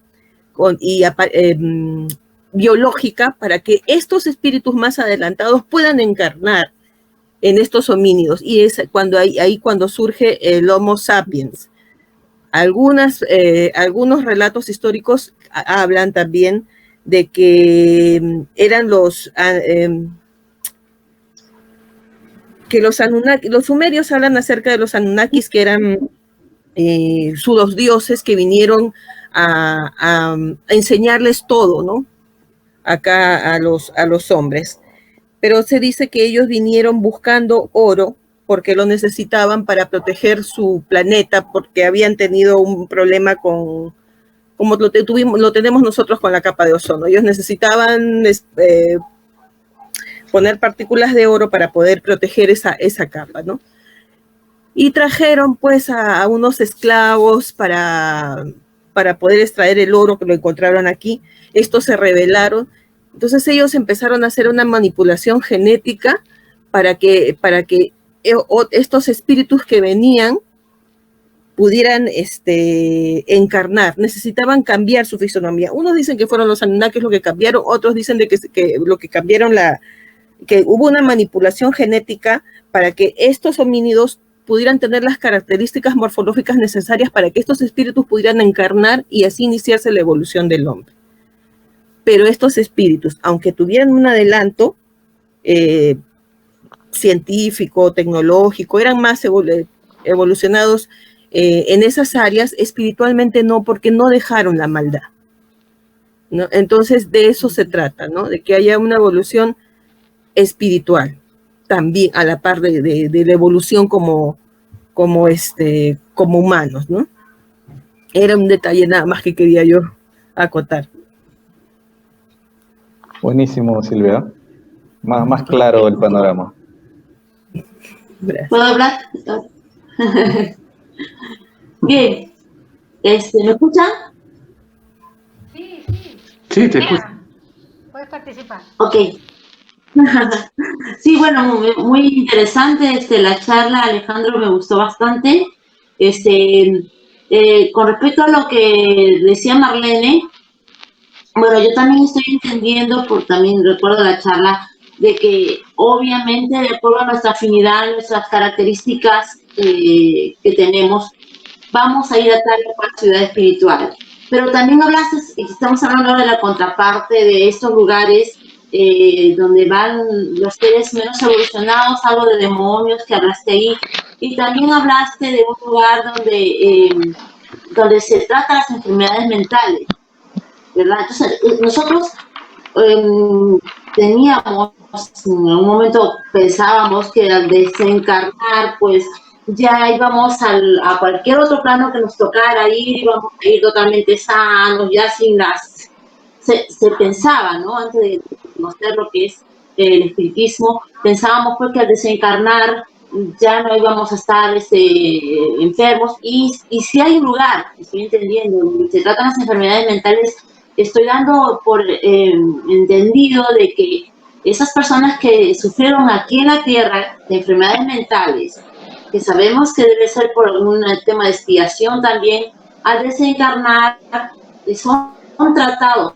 [SPEAKER 6] biológica para que estos espíritus más adelantados puedan encarnar en estos homínidos, y es cuando surge el Homo sapiens. Algunos relatos históricos hablan también de que eran que los Anunnaki, los sumerios hablan acerca de los Anunnakis, que eran los dioses que vinieron a enseñarles todo, ¿no? Acá a los hombres. Pero se dice que ellos vinieron buscando oro porque lo necesitaban para proteger su planeta, porque habían tenido un problema como lo tenemos nosotros con la capa de ozono. Ellos necesitaban poner partículas de oro para poder proteger esa capa, ¿no? Y trajeron pues a unos esclavos para poder extraer el oro que lo encontraron aquí. Estos se rebelaron. Entonces ellos empezaron a hacer una manipulación genética para que estos espíritus que venían pudieran encarnar. Necesitaban cambiar su fisonomía. Unos dicen que fueron los Anunnakis los que cambiaron, otros dicen que lo que cambiaron que hubo una manipulación genética para que estos homínidos pudieran tener las características morfológicas necesarias para que estos espíritus pudieran encarnar y así iniciarse la evolución del hombre. Pero estos espíritus, aunque tuvieran un adelanto científico, tecnológico, eran más evolucionados en esas áreas, espiritualmente no, porque no dejaron la maldad, ¿no? Entonces de eso se trata, ¿no? De que haya una evolución espiritual, también a la par de la evolución como humanos, ¿no? Era un detalle nada más que quería yo acotar.
[SPEAKER 2] Buenísimo, Silvia. Más claro el panorama.
[SPEAKER 6] Gracias.
[SPEAKER 7] ¿Puedo hablar? Bien. ¿Me escuchan?
[SPEAKER 3] Sí.
[SPEAKER 1] Sí, te escucho.
[SPEAKER 3] Puedes participar.
[SPEAKER 7] Ok. Sí, bueno, muy interesante la charla, Alejandro, me gustó bastante. Con respecto a lo que decía Marlene, bueno, yo también estoy entendiendo, también recuerdo la charla, de que obviamente de acuerdo a nuestra afinidad, nuestras características que tenemos, vamos a ir a tal o cual ciudad espiritual. Pero también hablaste, y estamos hablando ahora de la contraparte de estos lugares donde van los seres menos evolucionados, algo de demonios que hablaste ahí, y también hablaste de un lugar donde se tratan las enfermedades mentales, ¿verdad? Entonces, nosotros teníamos, en un momento pensábamos que al desencarnar, pues ya íbamos a cualquier otro plano que nos tocara ir, íbamos a ir totalmente sanos, ya sin las... Se pensaba, ¿no? Antes de conocer lo que es el espiritismo, pensábamos pues que al desencarnar ya no íbamos a estar enfermos, y si hay un lugar, estoy entendiendo, donde se tratan las enfermedades mentales, estoy dando por entendido de que esas personas que sufrieron aquí en la Tierra de enfermedades mentales, que sabemos que debe ser por algún tema de expiación también, al desencarnar son tratados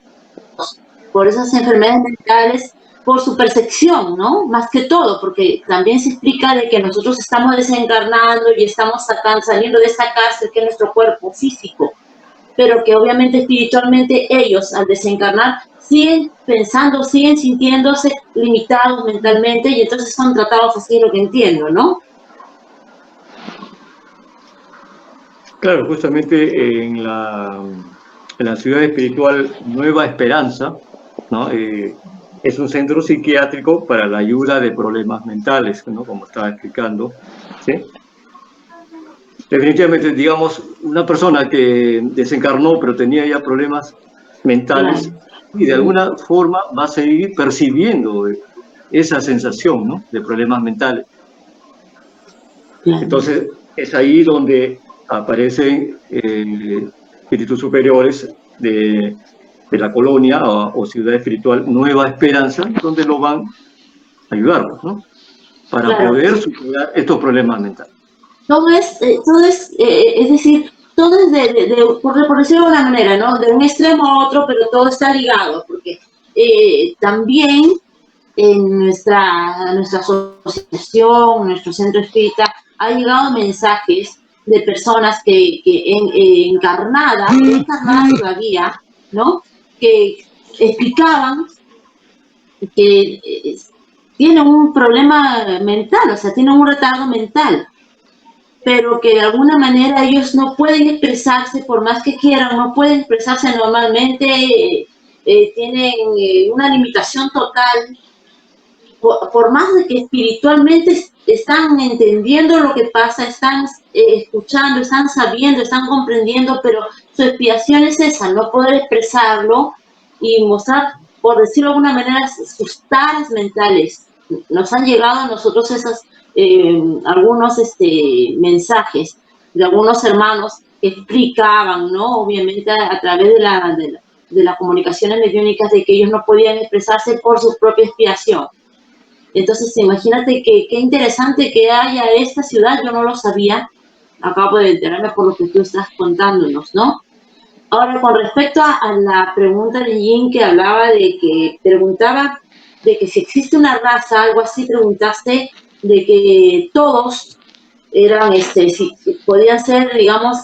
[SPEAKER 7] por esas enfermedades mentales, por su percepción, ¿no? Más que todo, porque también se explica de que nosotros estamos desencarnando y estamos saliendo de esa cárcel que es nuestro cuerpo físico, pero que obviamente espiritualmente ellos al desencarnar siguen pensando, siguen sintiéndose limitados mentalmente, y entonces son tratados así, lo que entiendo, ¿no?
[SPEAKER 1] Claro, justamente en la ciudad espiritual Nueva Esperanza, ¿no? Es un centro psiquiátrico para la ayuda de problemas mentales, ¿no? Como estaba explicando, ¿sí? Definitivamente, digamos, una persona que desencarnó pero tenía ya problemas mentales, y de alguna forma va a seguir percibiendo esa sensación, ¿no? De problemas mentales. Entonces, es ahí donde aparecen espíritus superiores de la colonia o ciudad espiritual Nueva Esperanza, donde lo van a ayudarnos, ¿no? Para poder superar estos problemas mentales.
[SPEAKER 7] Todo es decir, todo es por decirlo de una manera, ¿no? De un extremo a otro, pero todo está ligado, porque también en nuestra asociación, nuestro centro espírita, ha llegado mensajes de personas que encarnadas todavía, ¿no? Que explicaban que tienen un problema mental, o sea, tienen un retardo mental, pero que de alguna manera ellos no pueden expresarse, por más que quieran, no pueden expresarse normalmente, tienen una limitación total, por más de que espiritualmente están entendiendo lo que pasa, están escuchando, están sabiendo, están comprendiendo, pero su expiación es esa, no poder expresarlo y mostrar, por decirlo de alguna manera, sus taras mentales. Nos han llegado a nosotros algunos mensajes de algunos hermanos que explicaban, ¿no? Obviamente a través de las comunicaciones mediúnicas, de que ellos no podían expresarse por su propia expiación. Entonces, imagínate qué interesante que haya esta ciudad, yo no lo sabía, acabo de enterarme por lo que tú estás contándonos, ¿no? Ahora, con respecto a la pregunta de Jin, que preguntaba de que si existe una raza, algo así, preguntaste de que todos eran, si podían ser, digamos,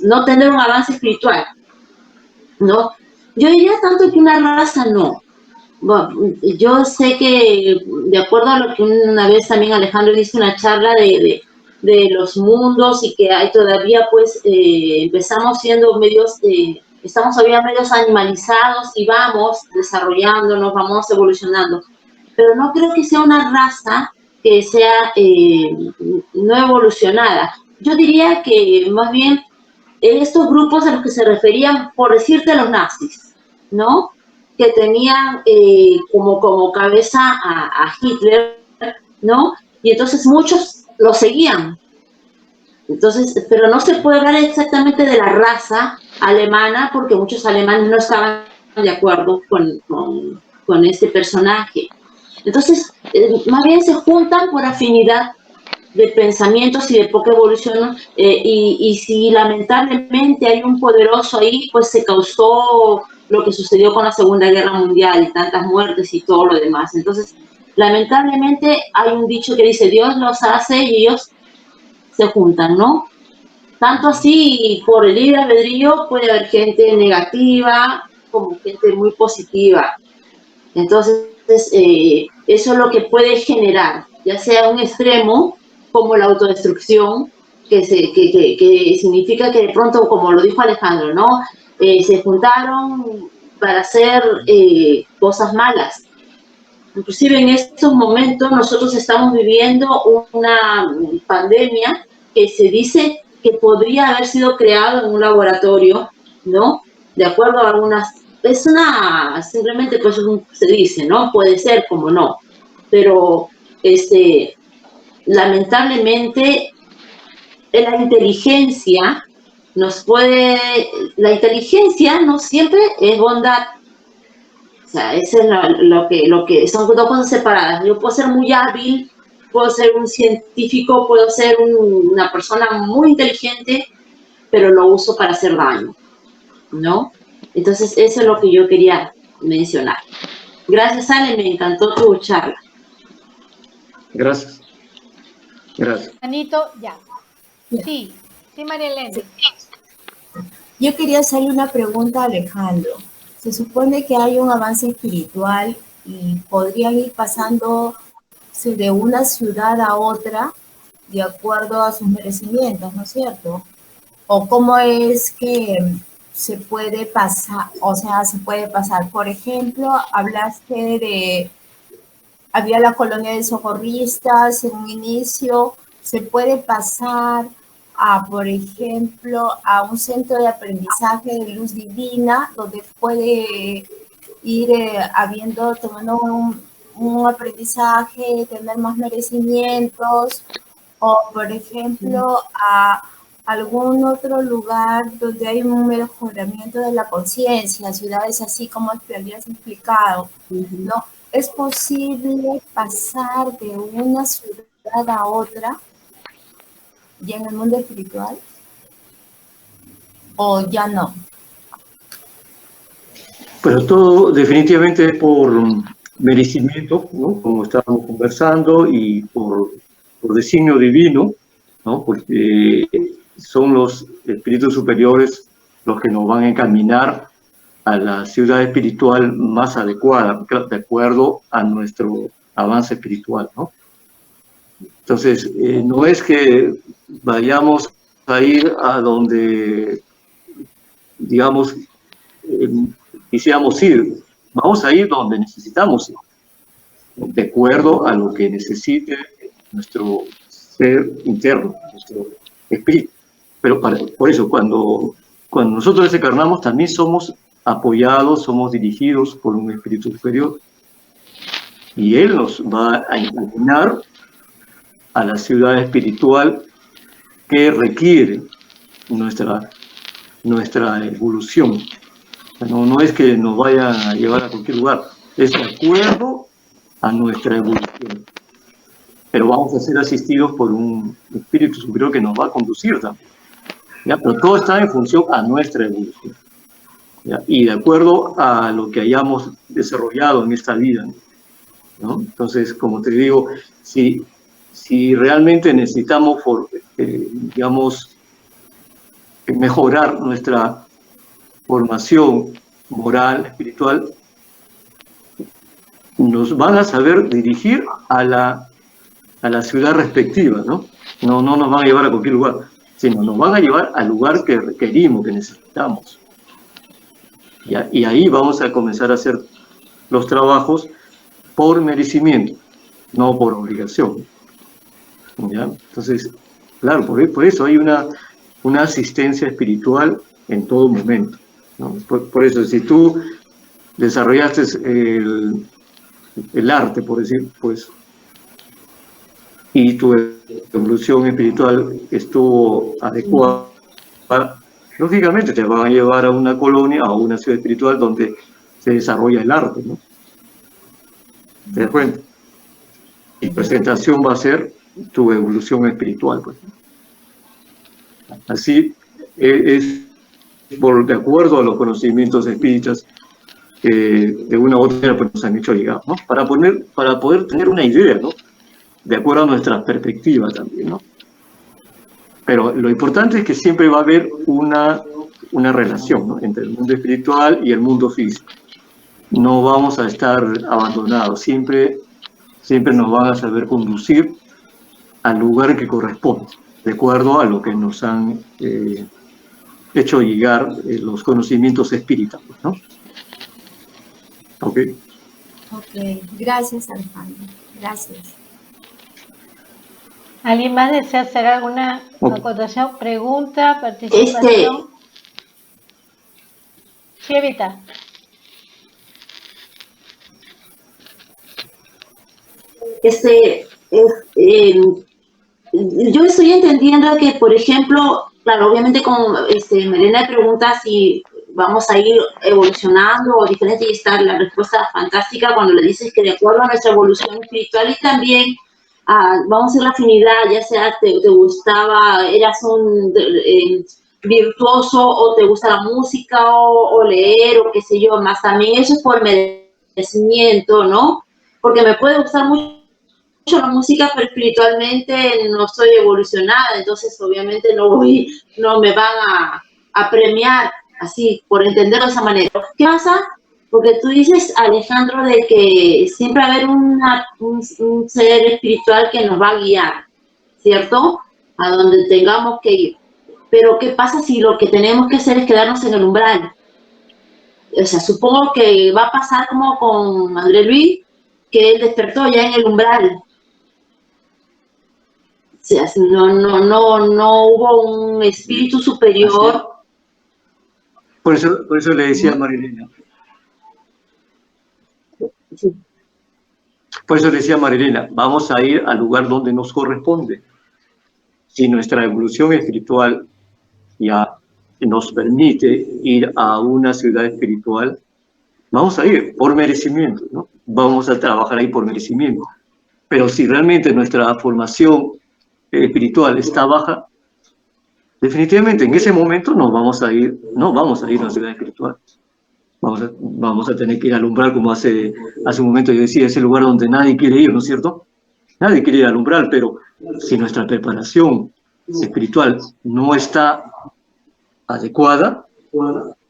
[SPEAKER 7] no tener un avance espiritual, ¿no? Yo diría tanto que una raza no. Bueno, yo sé que, de acuerdo a lo que una vez también Alejandro dice, una charla de los mundos, y que hay todavía, pues, empezamos siendo medios, estamos todavía medios animalizados y vamos desarrollándonos, vamos evolucionando. Pero no creo que sea una raza que sea no evolucionada. Yo diría que más bien estos grupos a los que se referían, por decirte, los nazis, ¿no? Que tenían como cabeza a Hitler, ¿no? Y entonces muchos lo seguían. Entonces, pero no se puede hablar exactamente de la raza alemana, porque muchos alemanes no estaban de acuerdo con este personaje. Entonces, más bien se juntan por afinidad de pensamientos y de poca evolución, y si lamentablemente hay un poderoso ahí, pues se causó lo que sucedió con la Segunda Guerra Mundial y tantas muertes y todo lo demás. Entonces, lamentablemente hay un dicho que dice, Dios los hace y ellos se juntan, ¿no? Tanto así, por el libre albedrío puede haber gente negativa como gente muy positiva. Entonces, eso es lo que puede generar, ya sea un extremo como la autodestrucción, que significa que de pronto, como lo dijo Alejandro, ¿no? Se juntaron para hacer cosas malas. Inclusive en estos momentos nosotros estamos viviendo una pandemia que se dice que podría haber sido creado en un laboratorio, ¿no? De acuerdo a algunas... simplemente pues se dice, ¿no? Puede ser como no. Pero, lamentablemente, la inteligencia la inteligencia no siempre es bondad. O sea, eso es lo que son dos cosas separadas. Yo puedo ser muy hábil, puedo ser un científico, puedo ser una persona muy inteligente, pero lo uso para hacer daño, ¿no? Entonces, eso es lo que yo quería mencionar. Gracias, Ale, me encantó tu charla.
[SPEAKER 1] Gracias. Gracias.
[SPEAKER 3] Anito, ya. Sí, María Elena.
[SPEAKER 8] Yo quería hacerle una pregunta a Alejandro. Se supone que hay un avance espiritual y podrían ir pasando de una ciudad a otra de acuerdo a sus merecimientos, ¿no es cierto? ¿O cómo es que se puede pasar? O sea, se puede pasar. Por ejemplo, hablaste había la colonia de socorristas en un inicio, se puede pasar por ejemplo, a un centro de aprendizaje de luz divina, donde puede ir tomando un aprendizaje, tener más merecimientos, o por ejemplo, a algún otro lugar donde hay un mejoramiento de la conciencia, ciudades así como te habías explicado, ¿no? ¿Es posible pasar de una ciudad a otra ya en el mundo espiritual? ¿O ya no?
[SPEAKER 1] Pero todo definitivamente es por merecimiento, ¿no? Como estábamos conversando, y por designio divino, ¿no? Porque son los espíritus superiores los que nos van a encaminar a la ciudad espiritual más adecuada, de acuerdo a nuestro avance espiritual, ¿no? Entonces, no es que vayamos a ir a donde, digamos, quisiéramos ir. Vamos a ir donde necesitamos ir, de acuerdo a lo que necesite nuestro ser interno, nuestro espíritu. Pero por eso, cuando nosotros desencarnamos, también somos apoyados, somos dirigidos por un espíritu superior. Y él nos va a iluminar a la ciudad espiritual que requiere nuestra evolución. No es que nos vayan a llevar a cualquier lugar, es de acuerdo a nuestra evolución. Pero vamos a ser asistidos por un espíritu superior que nos va a conducir también, ¿ya? Pero todo está en función a nuestra evolución, ¿ya? Y de acuerdo a lo que hayamos desarrollado en esta vida, ¿no? Entonces, como te digo, si realmente necesitamos, digamos, mejorar nuestra formación moral, espiritual, nos van a saber dirigir a la ciudad respectiva, ¿no? No nos van a llevar a cualquier lugar, sino nos van a llevar al lugar que requerimos, que necesitamos. Y ahí vamos a comenzar a hacer los trabajos por merecimiento, no por obligación, ¿ya? Entonces, claro, por eso hay una asistencia espiritual en todo momento, ¿no? Por eso, si tú desarrollaste el arte, por decir, pues, y tu evolución espiritual estuvo adecuada, lógicamente te van a llevar a una colonia, a una ciudad espiritual donde se desarrolla el arte, ¿no? ¿Te das cuenta? Y presentación va a ser tu evolución espiritual, pues. Así es de acuerdo a los conocimientos espíritas que de una u otra manera pues, nos han hecho llegar, ¿no? Para poder tener una idea, ¿no? De acuerdo a nuestra perspectiva también, ¿no? Pero lo importante es que siempre va a haber una relación, ¿no?, entre el mundo espiritual y el mundo físico. No vamos a estar abandonados, siempre nos van a saber conducir al lugar que corresponde, de acuerdo a lo que nos han hecho llegar los conocimientos espíritas, ¿no? Ok.
[SPEAKER 8] Ok, gracias Alejandro, gracias.
[SPEAKER 5] ¿Alguien más desea hacer alguna acotación, pregunta, participación? Sí, Evita.
[SPEAKER 7] Yo estoy entendiendo que, por ejemplo, claro, obviamente como Melena pregunta si vamos a ir evolucionando o diferente, y está la respuesta fantástica cuando le dices que de acuerdo a nuestra evolución espiritual y también vamos a hacer la afinidad, ya sea te gustaba, eras un virtuoso o te gusta la música o leer o qué sé yo, más también eso es por merecimiento, ¿no? Porque me puede gustar mucho la música, pero espiritualmente no estoy evolucionada, entonces obviamente no me van a premiar así, por entenderlo de esa manera. ¿Qué pasa? Porque tú dices, Alejandro, de que siempre va a haber un ser espiritual que nos va a guiar, ¿cierto? A donde tengamos que ir. Pero ¿qué pasa si lo que tenemos que hacer es quedarnos en el umbral? O sea, supongo que va a pasar como con André Luis, que él despertó ya en el umbral. O sea, no hubo un espíritu superior.
[SPEAKER 1] Por eso le decía a Marilena.
[SPEAKER 7] Sí.
[SPEAKER 1] Por eso le decía a Marilena, vamos a ir al lugar donde nos corresponde. Si nuestra evolución espiritual ya nos permite ir a una ciudad espiritual, vamos a ir por merecimiento, ¿no? Vamos a trabajar ahí por merecimiento. Pero si realmente nuestra formación espiritual está baja, definitivamente en ese momento no vamos a ir a una ciudad espiritual. Vamos a tener que ir al umbral, como hace un momento yo decía, ese lugar donde nadie quiere ir, ¿no es cierto? Nadie quiere ir al umbral, pero si nuestra preparación espiritual no está adecuada,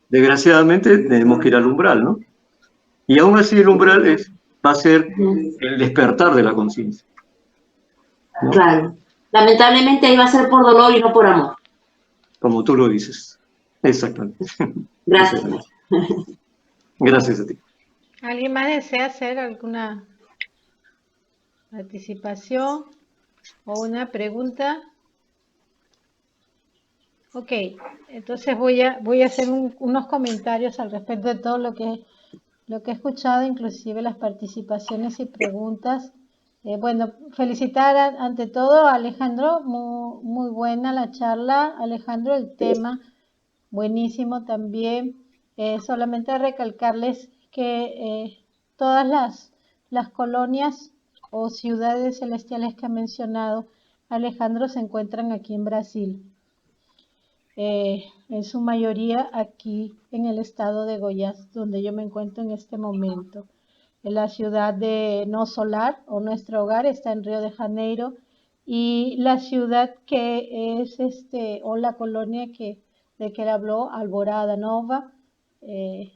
[SPEAKER 1] desgraciadamente tenemos que ir al umbral, ¿no? Y aún así el umbral va a ser el despertar de la conciencia, ¿no?
[SPEAKER 7] Claro. Lamentablemente ahí va a ser por dolor y no por amor.
[SPEAKER 1] Como tú lo dices. Exactamente.
[SPEAKER 7] Gracias.
[SPEAKER 1] Gracias a ti.
[SPEAKER 5] ¿Alguien más desea hacer alguna participación o una pregunta? Ok, entonces voy a hacer unos comentarios al respecto de todo lo que he escuchado, inclusive las participaciones y preguntas. Bueno, felicitar ante todo a Alejandro, muy buena la charla, Alejandro, el tema buenísimo también. Solamente recalcarles que todas las colonias o ciudades celestiales que ha mencionado Alejandro se encuentran aquí en Brasil. En su mayoría aquí en el estado de Goiás, donde yo me encuentro en este momento. En la ciudad de No Solar, o nuestro hogar, está en Río de Janeiro, y la ciudad que es o la colonia de que él habló, Alvorada Nova,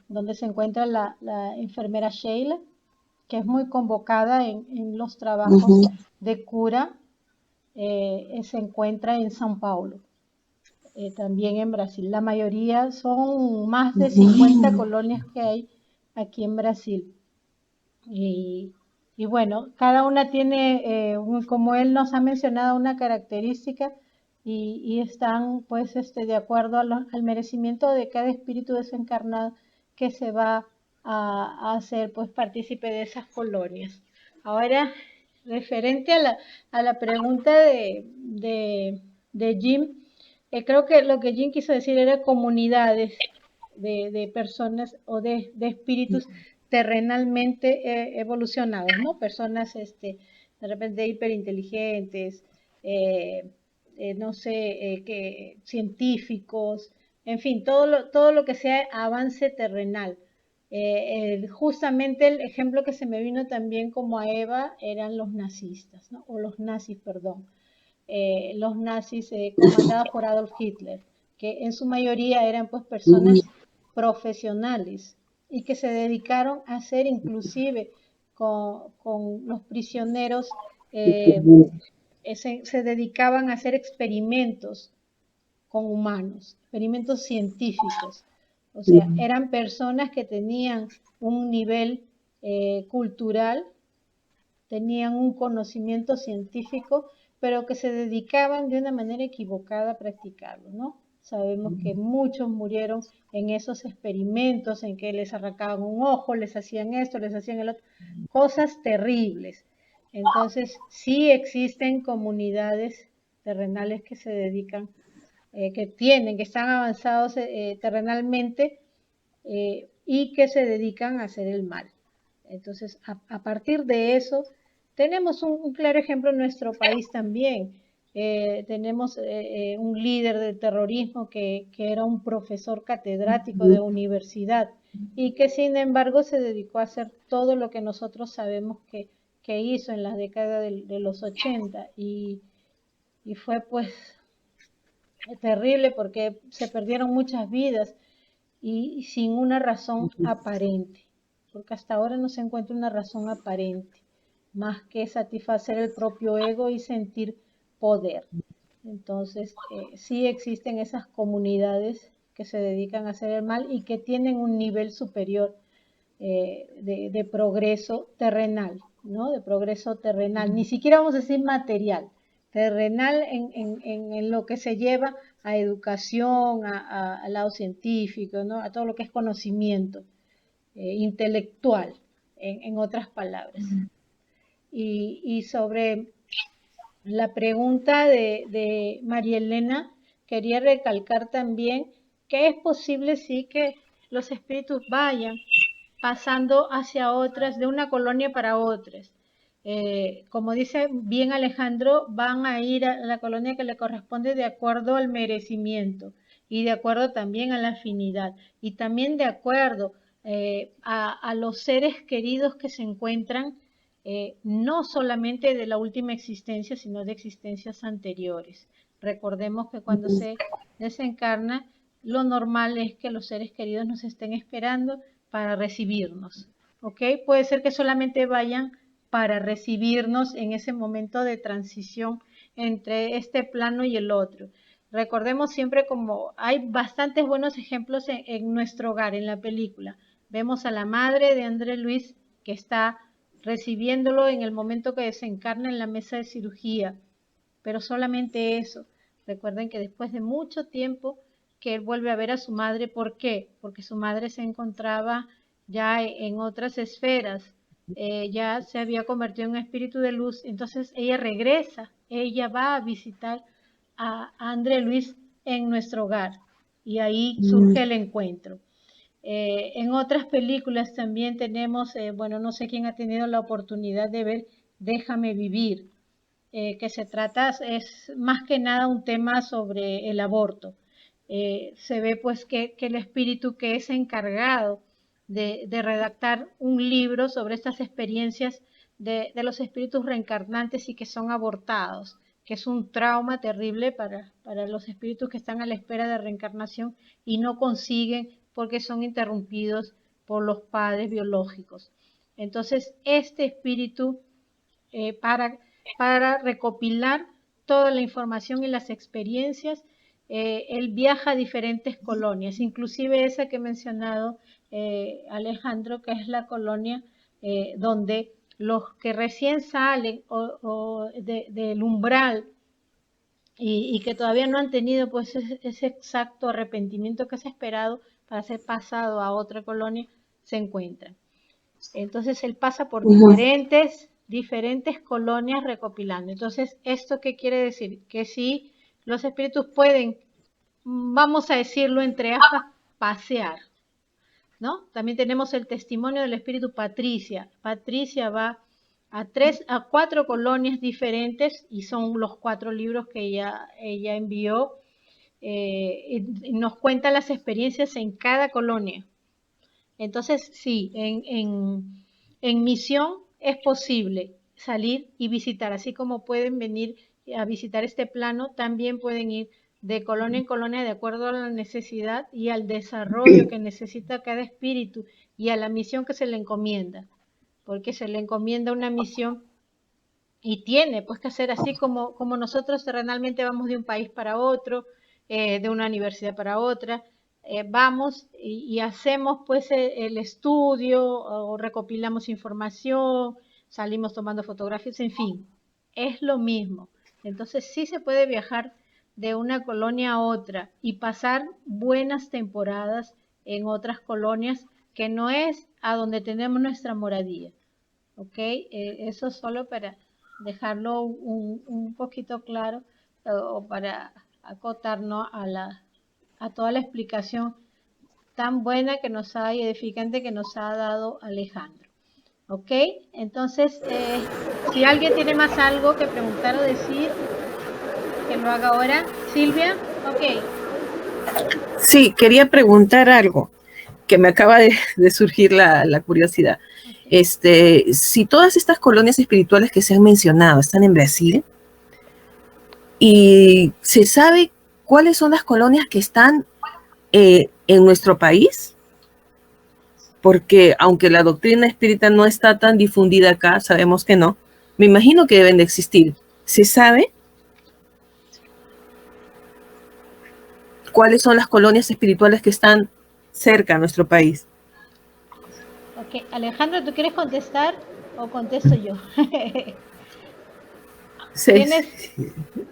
[SPEAKER 5] donde se encuentra la enfermera Sheila, que es muy convocada en los trabajos de cura, se encuentra en São Paulo. También en Brasil. La mayoría son más de 50 colonias que hay aquí en Brasil. Y bueno, cada una tiene, como él nos ha mencionado, una característica y están pues de acuerdo al merecimiento de cada espíritu desencarnado que se va a hacer pues partícipe de esas colonias. Ahora, referente a la pregunta de Jim, creo que lo que Jim quiso decir era comunidades de personas o de espíritus terrenalmente evolucionados, ¿no? Personas de repente hiperinteligentes, no sé, científicos, en fin, todo lo que sea avance terrenal. Justamente el ejemplo que se me vino también como a Eva eran los nazistas, ¿no? O los nazis, perdón. los nazis comandados por Adolf Hitler, que en su mayoría eran pues personas profesionales y que se dedicaron a hacer inclusive con los prisioneros, se dedicaban a hacer experimentos con humanos, experimentos científicos. O sea, eran personas que tenían un nivel cultural, tenían un conocimiento científico, pero que se dedicaban de una manera equivocada a practicarlo, ¿no? Sabemos que muchos murieron en esos experimentos en que les arrancaban un ojo, les hacían esto, les hacían el otro, cosas terribles. Entonces, sí existen comunidades terrenales que se dedican, que están avanzados terrenalmente y que se dedican a hacer el mal. Entonces, a partir de eso, tenemos un claro ejemplo en nuestro país también. Tenemos un líder del terrorismo que era un profesor catedrático de universidad y que sin embargo se dedicó a hacer todo lo que nosotros sabemos que hizo en la década de los 80 y fue pues terrible porque se perdieron muchas vidas y sin una razón aparente, porque hasta ahora no se encuentra una razón aparente, más que satisfacer el propio ego y sentir poder. Entonces, sí existen esas comunidades que se dedican a hacer el mal y que tienen un nivel superior de progreso terrenal, ¿no? De progreso terrenal, ni siquiera vamos a decir material, terrenal en lo que se lleva a educación, al lado científico, ¿no? A todo lo que es conocimiento intelectual, en otras palabras. Y sobre la pregunta de María Elena, quería recalcar también que es posible sí que los espíritus vayan pasando hacia otras, de una colonia para otras. Como dice bien Alejandro, van a ir a la colonia que le corresponde de acuerdo al merecimiento y de acuerdo también a la afinidad y también de acuerdo a los seres queridos que se encuentran no solamente de la última existencia, sino de existencias anteriores. Recordemos que cuando se desencarna, lo normal es que los seres queridos nos estén esperando para recibirnos, ¿ok? Puede ser que solamente vayan para recibirnos en ese momento de transición entre este plano y el otro. Recordemos siempre como hay bastantes buenos ejemplos en nuestro hogar, en la película. Vemos a la madre de André Luis que está recibiéndolo en el momento que desencarna en la mesa de cirugía, pero solamente eso. Recuerden que después de mucho tiempo que él vuelve a ver a su madre. ¿Por qué? Porque su madre se encontraba ya en otras esferas, ya se había convertido en un espíritu de luz, entonces ella regresa, ella va a visitar a André Luis en nuestro hogar y ahí surge el encuentro. En otras películas también tenemos, bueno, no sé quién ha tenido la oportunidad de ver Déjame vivir, que se trata, es más que nada un tema sobre el aborto. Se ve pues que el espíritu que es encargado de redactar un libro sobre estas experiencias de los espíritus reencarnantes y que son abortados, que es un trauma terrible para los espíritus que están a la espera de reencarnación y no consiguen porque son interrumpidos por los padres biológicos. Entonces, este espíritu, para recopilar toda la información y las experiencias, él viaja a diferentes colonias, inclusive esa que he mencionado, Alejandro, que es la colonia donde los que recién salen del umbral y que todavía no han tenido pues ese exacto arrepentimiento que se ha esperado para ser pasado a otra colonia, se encuentran. Entonces él pasa por diferentes colonias recopilando. Entonces, ¿esto qué quiere decir? Que si los espíritus pueden, vamos a decirlo entre aspas, pasear, ¿no? También tenemos el testimonio del espíritu Patricia. Patricia va a 4 colonias diferentes y son los 4 libros que ella envió. Y nos cuenta las experiencias en cada colonia. Entonces, sí, en misión es posible salir y visitar, así como pueden venir a visitar este plano, también pueden ir de colonia en colonia de acuerdo a la necesidad y al desarrollo que necesita cada espíritu y a la misión que se le encomienda, porque se le encomienda una misión y tiene pues que hacer así como nosotros terrenalmente vamos de un país para otro, de una universidad para otra, vamos y hacemos pues el estudio o recopilamos información, salimos tomando fotografías, en fin, es lo mismo. Entonces sí se puede viajar de una colonia a otra y pasar buenas temporadas en otras colonias que no es a donde tenemos nuestra moradía. ¿Ok? Eso solo para dejarlo un poquito claro o para acotarnos a toda la explicación tan buena que nos ha y edificante que nos ha dado Alejandro. ¿Ok? Entonces, si alguien tiene más algo que preguntar o decir, que lo haga ahora. Silvia, ok.
[SPEAKER 6] Sí, quería preguntar algo que me acaba de surgir la curiosidad. Si todas estas colonias espirituales que se han mencionado están en Brasil, y se sabe cuáles son las colonias que están en nuestro país, porque aunque la doctrina espírita no está tan difundida acá, sabemos que no, me imagino que deben de existir. ¿Se sabe cuáles son las colonias espirituales que están cerca a nuestro país?
[SPEAKER 5] Ok, Alejandro, ¿tú quieres contestar o contesto yo?
[SPEAKER 6] Sí.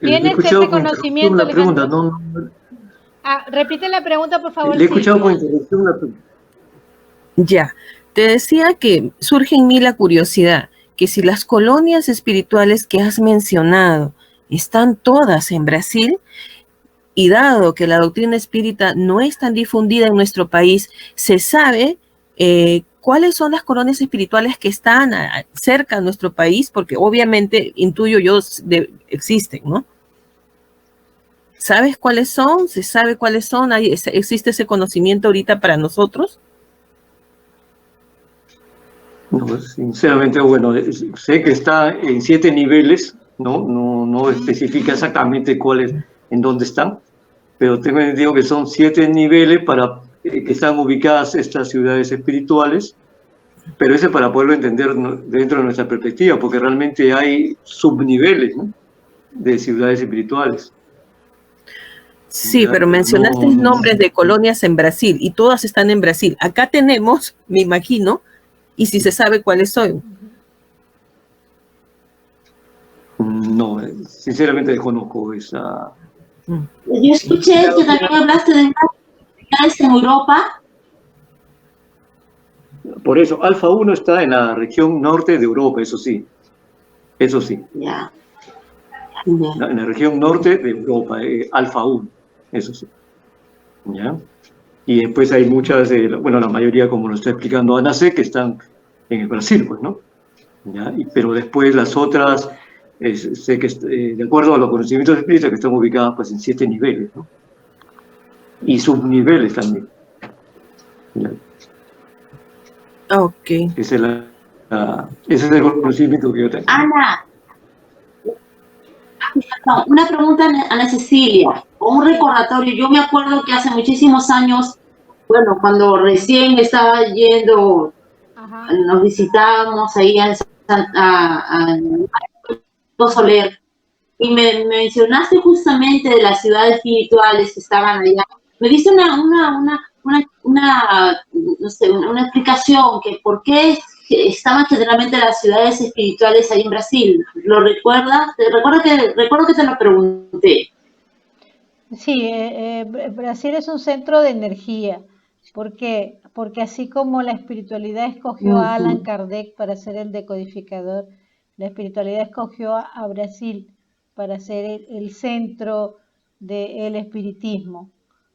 [SPEAKER 5] ¿Tienes ese conocimiento, Alejandro?
[SPEAKER 1] No.
[SPEAKER 5] Repite la pregunta, por favor.
[SPEAKER 1] Le he escuchado con
[SPEAKER 5] Silvia.
[SPEAKER 1] interrupción la pregunta.
[SPEAKER 6] Ya, te decía que surge en mí la curiosidad, que si las colonias espirituales que has mencionado están todas en Brasil, y dado que la doctrina espírita no es tan difundida en nuestro país, se sabe cuáles son las colonias espirituales que están cerca de nuestro país, porque obviamente, intuyo yo, existen, ¿no? ¿Sabes cuáles son? ¿Se sabe cuáles son? ¿Existe ese conocimiento ahorita para nosotros?
[SPEAKER 1] No, sinceramente, bueno, sé que está en 7 niveles, no especifica exactamente cuáles, en dónde están, pero tengo entendido que son 7 niveles para que están ubicadas estas ciudades espirituales, pero eso para poderlo entender dentro de nuestra perspectiva, porque realmente hay subniveles, ¿no?, de ciudades espirituales.
[SPEAKER 6] Sí, pero mencionaste nombres de colonias en Brasil y todas están en Brasil. Acá tenemos, me imagino, y si se sabe cuáles son.
[SPEAKER 1] No, sinceramente desconozco esa.
[SPEAKER 7] Yo escuché que también hablaste de ciudades en Europa.
[SPEAKER 1] Por eso, Alfa 1 está en la región norte de Europa, eso sí. Eso sí.
[SPEAKER 7] Ya.
[SPEAKER 1] En la región norte de Europa, Alfa 1, eso sí. ¿Ya? Y después hay muchas, bueno, la mayoría, como lo está explicando Ana C., que están en el Brasil, pues, ¿no? ¿Ya? Pero después las otras, sé que de acuerdo a los conocimientos espíritas, que están ubicadas pues en 7 niveles, ¿no? Y subniveles también. ¿Ya?
[SPEAKER 6] Ok.
[SPEAKER 1] Ese es el conocimiento que yo tengo.
[SPEAKER 7] Ana, una pregunta a Ana Cecilia, o un recordatorio. Yo me acuerdo que hace muchísimos años, bueno, cuando recién estaba yendo, nos visitábamos ahí a Soler, y me mencionaste justamente de las ciudades espirituales que estaban allá. Me diste no sé, una explicación que por qué estaban generalmente las ciudades espirituales ahí en Brasil. ¿Lo recuerdas? Recuerdo que te lo pregunté.
[SPEAKER 5] Sí, Brasil es un centro de energía. ¿Por qué? Porque así como la espiritualidad escogió a Allan Kardec para ser el decodificador, la espiritualidad escogió a Brasil para ser el centro del espiritismo,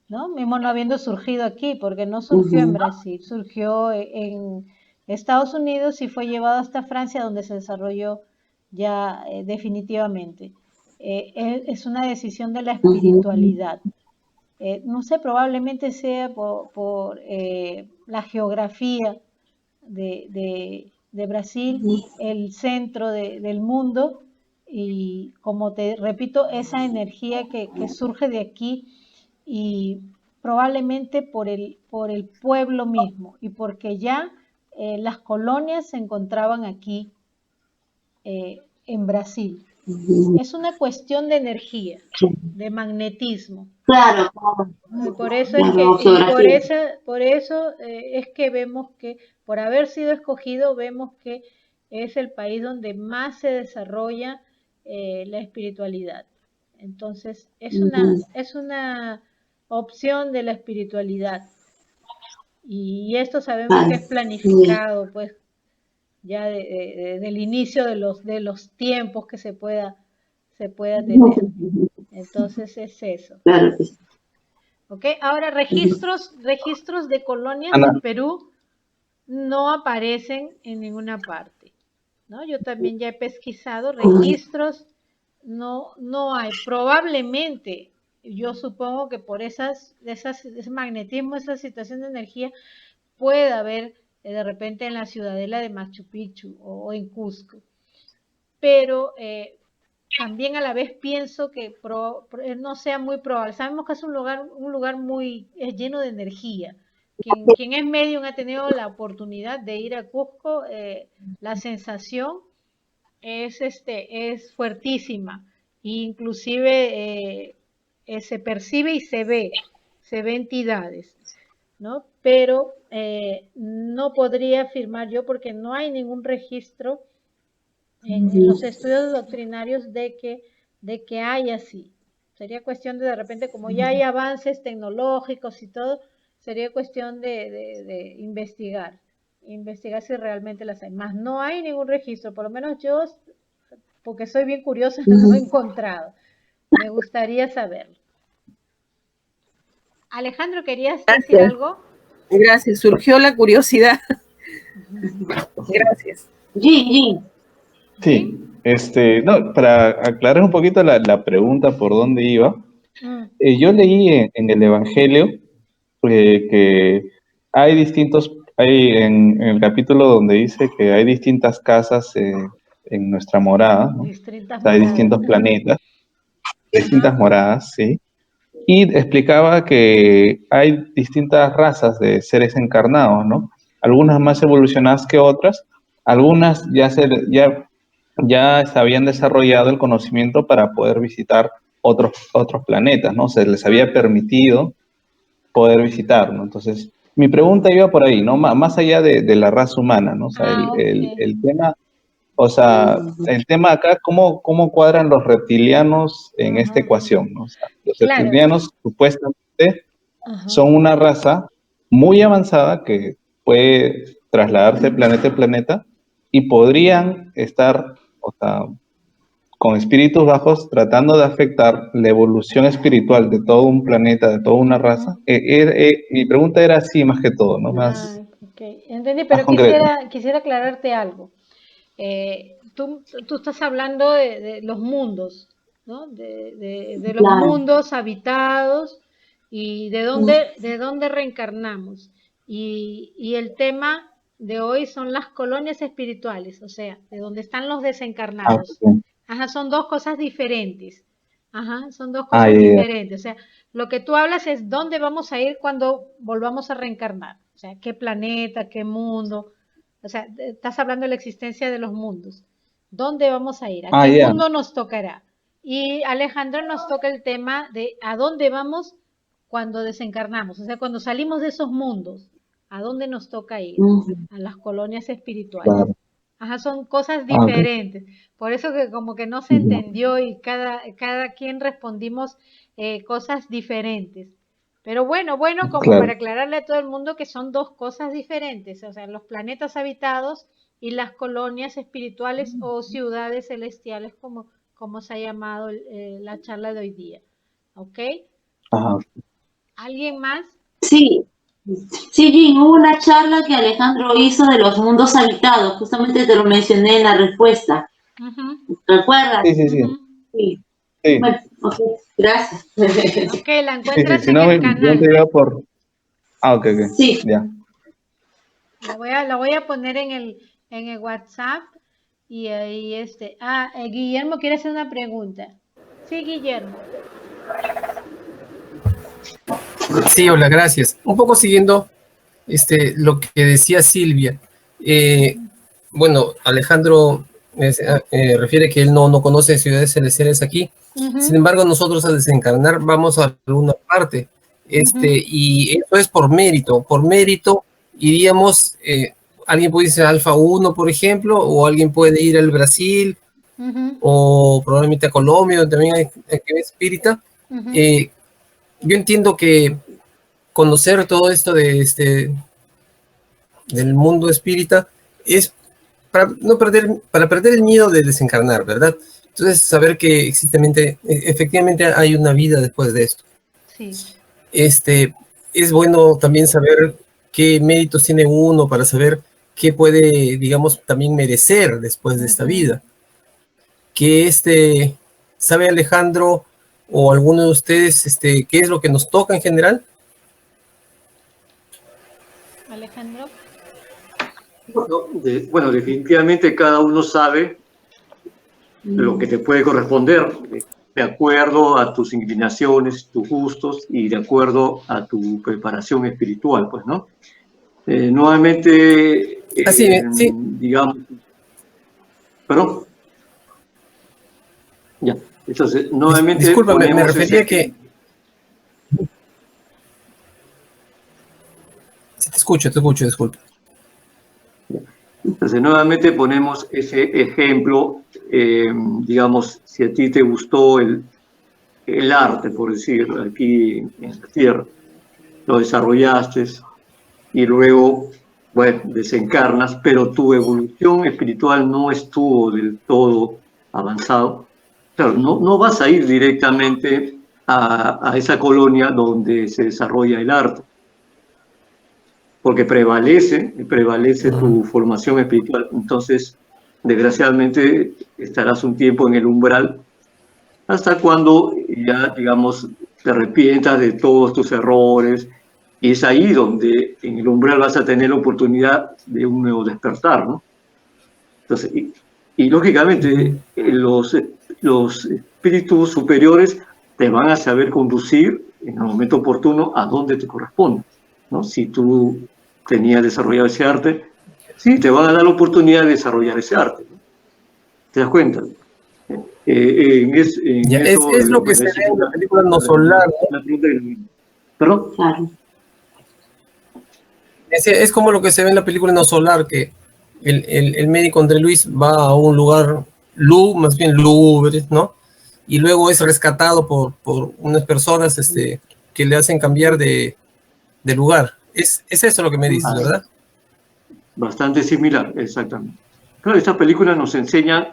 [SPEAKER 5] ¿no? Mismo no habiendo surgido aquí, porque no surgió en Brasil, surgió en Estados Unidos y fue llevado hasta Francia, donde se desarrolló ya definitivamente. Es una decisión de la espiritualidad. No sé, probablemente sea por la geografía de Brasil, el centro del mundo, y como te repito, esa energía que surge de aquí y probablemente por el pueblo mismo y porque ya las colonias se encontraban aquí en Brasil. Es una cuestión de energía, de magnetismo.
[SPEAKER 7] Claro,
[SPEAKER 5] Y por eso es
[SPEAKER 7] claro,
[SPEAKER 5] que,
[SPEAKER 7] geografía.
[SPEAKER 5] por eso es que vemos que, por haber sido escogido, vemos que es el país donde más se desarrolla la espiritualidad. Entonces, es una opción de la espiritualidad. Y esto sabemos que
[SPEAKER 7] Vale,
[SPEAKER 5] es planificado, pues, ya del inicio de los tiempos que se pueda tener. Entonces, es eso.
[SPEAKER 7] claro que sí.
[SPEAKER 5] ¿Ok? Ahora, registros de colonias
[SPEAKER 2] Ana,
[SPEAKER 5] en Perú no aparecen en ninguna parte, ¿no? Yo también ya he pesquisado registros, no hay. Probablemente, yo supongo que por ese magnetismo, esa situación de energía, puede haber de repente en la ciudadela de Machu Picchu o en Cusco. Pero también a la vez pienso que no sea muy probable. Sabemos que es un lugar muy lleno de energía. Quien es medium ha tenido la oportunidad de ir a Cusco, la sensación es fuertísima. Inclusive se percibe y se ve entidades, ¿no? Pero no podría afirmar yo porque no hay ningún registro en los estudios doctrinarios de que hay así. Sería cuestión de repente, como ya hay avances tecnológicos y todo, sería cuestión de investigar si realmente las hay. Más no hay ningún registro, por lo menos yo, porque soy bien curiosa, no he encontrado. Me gustaría saberlo. Alejandro, ¿querías decir algo?
[SPEAKER 6] Gracias, surgió la curiosidad. Gracias.
[SPEAKER 7] Jin.
[SPEAKER 2] sí, no, para aclarar un poquito la pregunta por dónde iba, yo leí en el Evangelio que hay en el capítulo donde dice que hay distintas casas en nuestra morada, ¿no? O
[SPEAKER 5] Distintas
[SPEAKER 2] sea, hay
[SPEAKER 5] moradas.
[SPEAKER 2] distintos planetas, distintas
[SPEAKER 5] Ajá.
[SPEAKER 2] moradas, sí. Y explicaba que hay distintas razas de seres encarnados, ¿no? Algunas más evolucionadas que otras, algunas ya se habían desarrollado el conocimiento para poder visitar otros planetas, ¿no? Se les había permitido poder visitar, ¿no? Entonces, mi pregunta iba por ahí, ¿no? Más allá de la raza humana, ¿no? O sea,
[SPEAKER 5] Ok.
[SPEAKER 2] el tema, o sea, el tema acá, ¿cómo cuadran los reptilianos en esta ecuación, ¿no? O sea, los
[SPEAKER 5] Claro.
[SPEAKER 2] reptilianos supuestamente
[SPEAKER 5] Ajá.
[SPEAKER 2] son una raza muy avanzada que puede trasladarse de planeta en planeta y podrían estar, o sea, con espíritus bajos tratando de afectar la evolución espiritual de todo un planeta, de toda una raza. Mi pregunta era así más que todo, ¿no? Más
[SPEAKER 5] Okay. Entendí, pero
[SPEAKER 2] concreto.
[SPEAKER 5] quisiera aclararte algo. Tú estás hablando de los mundos, ¿no? De los
[SPEAKER 7] Claro.
[SPEAKER 5] mundos habitados y de dónde reencarnamos. Y el tema de hoy son las colonias espirituales, o sea, de donde están los desencarnados.
[SPEAKER 2] Ok.
[SPEAKER 5] Ajá, son dos cosas diferentes. Ajá, son dos
[SPEAKER 2] Ah,
[SPEAKER 5] cosas
[SPEAKER 2] ya, ya.
[SPEAKER 5] diferentes. O sea, lo que tú hablas es dónde vamos a ir cuando volvamos a reencarnar. O sea, qué planeta, qué mundo. O sea, estás hablando de la existencia de los mundos. ¿Dónde vamos a ir? ¿A
[SPEAKER 2] Ah,
[SPEAKER 5] qué
[SPEAKER 2] ya.
[SPEAKER 5] mundo nos tocará? Y Alejandro nos toca el tema de a dónde vamos cuando desencarnamos. O sea, cuando salimos de esos mundos, ¿a dónde nos toca ir? A las colonias espirituales.
[SPEAKER 2] Claro.
[SPEAKER 5] Ajá, son cosas
[SPEAKER 2] Ah, ok.
[SPEAKER 5] diferentes. Por eso que como que no se
[SPEAKER 2] Ya.
[SPEAKER 5] entendió y cada quien respondimos cosas diferentes. Pero bueno, como
[SPEAKER 2] Claro.
[SPEAKER 5] para aclararle a todo el mundo que son dos cosas diferentes, o sea, los planetas habitados y las colonias espirituales o ciudades celestiales, como se ha llamado la charla de hoy día. ¿Ok?
[SPEAKER 2] Ajá.
[SPEAKER 5] ¿Alguien más?
[SPEAKER 7] Sí, sí, Jin, hubo una charla que Alejandro hizo de los mundos habitados, justamente te lo mencioné en la respuesta. ¿Recuerdas?
[SPEAKER 2] Sí, sí, sí.
[SPEAKER 7] Sí.
[SPEAKER 2] Sí,
[SPEAKER 7] Bueno, ok, gracias.
[SPEAKER 5] Ok, la
[SPEAKER 2] sí, sí.
[SPEAKER 5] encuentras
[SPEAKER 2] Si
[SPEAKER 5] en
[SPEAKER 2] no,
[SPEAKER 5] el
[SPEAKER 2] mi pregunta
[SPEAKER 5] canal.
[SPEAKER 2] iba por... Ah, ok, ok.
[SPEAKER 7] Sí.
[SPEAKER 2] Ya.
[SPEAKER 5] La voy a poner en el WhatsApp Y ahí Guillermo quiere hacer una pregunta. Sí, Guillermo.
[SPEAKER 9] Sí, hola, gracias. Un poco siguiendo lo que decía Silvia. Bueno, Alejandro refiere que él no conoce ciudades celestiales aquí. Sin embargo, nosotros al desencarnar vamos a alguna parte. Y eso es por mérito iríamos, alguien puede irse a Alfa 1, por ejemplo, o alguien puede ir al Brasil, o probablemente a Colombia, donde también hay actividad espírita. Yo entiendo que conocer todo esto del mundo espírita es para perder el miedo de desencarnar, ¿verdad? Entonces, saber que efectivamente hay una vida después de esto.
[SPEAKER 5] Sí.
[SPEAKER 9] Es bueno también saber qué méritos tiene uno para saber qué puede, digamos, también merecer después de esta vida. Que ¿sabe Alejandro o alguno de ustedes qué es lo que nos toca en general?
[SPEAKER 5] Alejandro.
[SPEAKER 1] Bueno, definitivamente cada uno sabe lo que te puede corresponder de acuerdo a tus inclinaciones, tus gustos y de acuerdo a tu preparación espiritual, pues, ¿no? Nuevamente,
[SPEAKER 9] sí.
[SPEAKER 1] digamos, ¿perdón? Ya, entonces, nuevamente...
[SPEAKER 9] Disculpa, me refería a que... Sí, te escucho, disculpa.
[SPEAKER 1] Entonces, nuevamente ponemos ese ejemplo, digamos, si a ti te gustó el arte, por decir, aquí en la Tierra, lo desarrollaste y luego, bueno, desencarnas, pero tu evolución espiritual no estuvo del todo avanzado. Claro, no vas a ir directamente a esa colonia donde se desarrolla el arte, porque prevalece tu formación espiritual. Entonces, desgraciadamente, estarás un tiempo en el umbral hasta cuando ya, digamos, te arrepientas de todos tus errores, y es ahí donde en el umbral vas a tener la oportunidad de un nuevo despertar, ¿no? Entonces, y lógicamente, los espíritus superiores te van a saber conducir en el momento oportuno a donde te corresponde, ¿no? Si tú tenías desarrollado ese arte, sí, te van a dar la oportunidad de desarrollar ese arte, ¿no? ¿Te das cuenta?
[SPEAKER 9] Es lo que se ve en la película No Solar, ¿no?
[SPEAKER 1] ¿Perdón?
[SPEAKER 7] Claro.
[SPEAKER 9] Es como lo que se ve en la película No Solar, que el médico André Luis va a un lugar más bien lúgubre, ¿no? Y luego es rescatado por unas personas que le hacen cambiar de lugar. Es eso lo que me dices, ¿verdad?
[SPEAKER 1] Bastante similar, exactamente. Claro, esta película nos enseña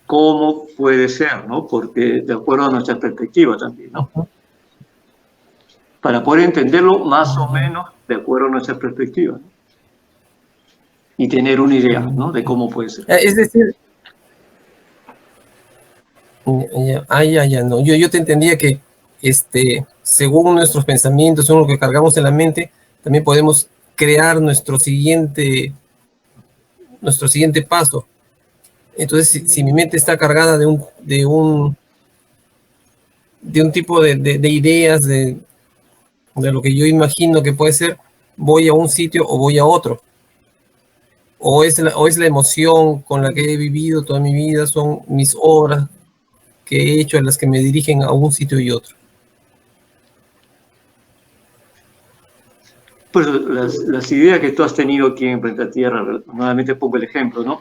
[SPEAKER 1] cómo puede ser, ¿no? Porque de acuerdo a nuestra perspectiva también, ¿no? Para poder entenderlo más o menos de acuerdo a nuestra perspectiva, ¿no? Y tener una idea, ¿no? De cómo puede ser.
[SPEAKER 9] Es decir, no. Yo te entendía que según nuestros pensamientos, según lo que cargamos en la mente, también podemos crear nuestro siguiente paso. Entonces, si mi mente está cargada de un tipo de ideas, de lo que yo imagino que puede ser, voy a un sitio o voy a otro. O es la emoción con la que he vivido toda mi vida, son mis obras que he hecho las que me dirigen a un sitio y otro.
[SPEAKER 1] Pues las ideas que tú has tenido aquí en Planeta Tierra, nuevamente pongo el ejemplo, ¿no?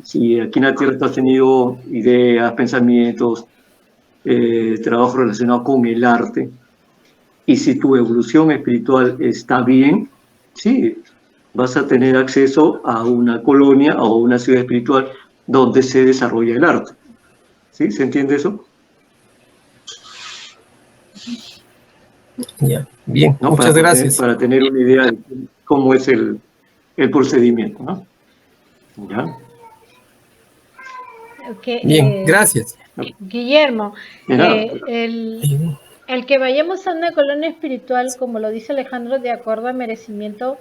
[SPEAKER 1] Si aquí en la Tierra tú has tenido ideas, pensamientos, trabajo relacionado con el arte, y si tu evolución espiritual está bien, sí, vas a tener acceso a una colonia o una ciudad espiritual donde se desarrolla el arte. ¿Sí? ¿Se entiende eso?
[SPEAKER 9] Ya, bien,
[SPEAKER 1] ¿No?
[SPEAKER 9] muchas gracias.
[SPEAKER 1] Para tener una idea de cómo es el procedimiento, ¿no? ¿Ya?
[SPEAKER 5] Okay,
[SPEAKER 9] bien, gracias.
[SPEAKER 5] Guillermo, el que vayamos a una colonia espiritual, como lo dice Alejandro, de acuerdo a merecimiento,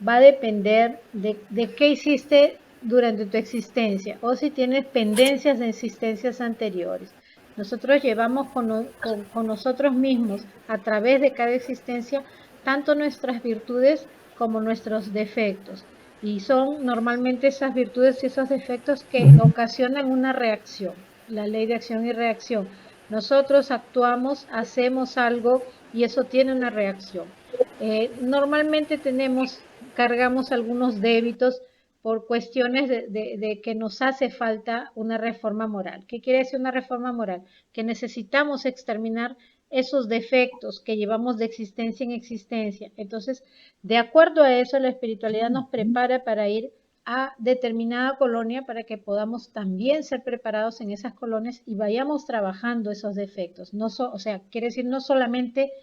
[SPEAKER 5] va a depender de qué hiciste durante tu existencia o si tienes pendencias de existencias anteriores. Nosotros llevamos con nosotros mismos a través de cada existencia tanto nuestras virtudes como nuestros defectos. Y son normalmente esas virtudes y esos defectos que ocasionan una reacción, la ley de acción y reacción. Nosotros actuamos, hacemos algo y eso tiene una reacción. Normalmente cargamos algunos débitos por cuestiones de que nos hace falta una reforma moral. ¿Qué quiere decir una reforma moral? Que necesitamos exterminar esos defectos que llevamos de existencia en existencia. Entonces, de acuerdo a eso, la espiritualidad nos prepara para ir a determinada colonia para que podamos también ser preparados en esas colonias y vayamos trabajando esos defectos. O sea, quiere decir no solamente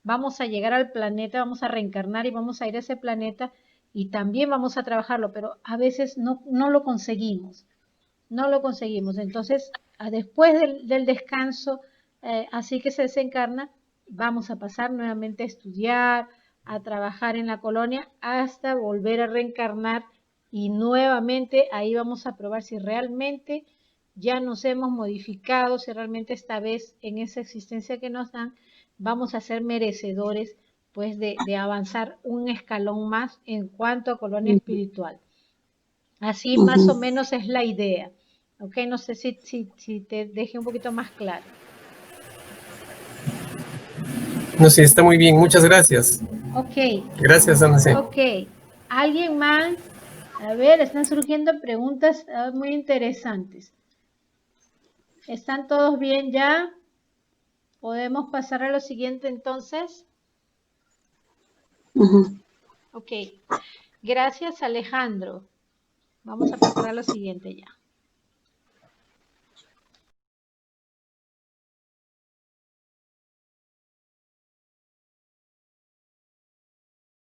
[SPEAKER 5] vamos a llegar al planeta, vamos a reencarnar y vamos a ir a ese planeta y también vamos a trabajarlo, pero a veces no lo conseguimos. No lo conseguimos. Entonces, después del descanso, así que se desencarna, vamos a pasar nuevamente a estudiar, a trabajar en la colonia, hasta volver a reencarnar y nuevamente ahí vamos a probar si realmente ya nos hemos modificado, si realmente esta vez en esa existencia que nos dan, vamos a ser merecedores pues de avanzar un escalón más en cuanto a colonia espiritual. Así más o menos es la idea. Ok, no sé si te dejé un poquito más claro.
[SPEAKER 9] No sé, está muy bien, muchas gracias.
[SPEAKER 5] Ok.
[SPEAKER 9] Gracias, Ana C.
[SPEAKER 5] Ok. ¿Alguien más? A ver, están surgiendo preguntas muy interesantes. ¿Están todos bien ya? ¿Podemos pasar a lo siguiente entonces? Ok. Gracias, Alejandro. Vamos a pasar a lo siguiente ya.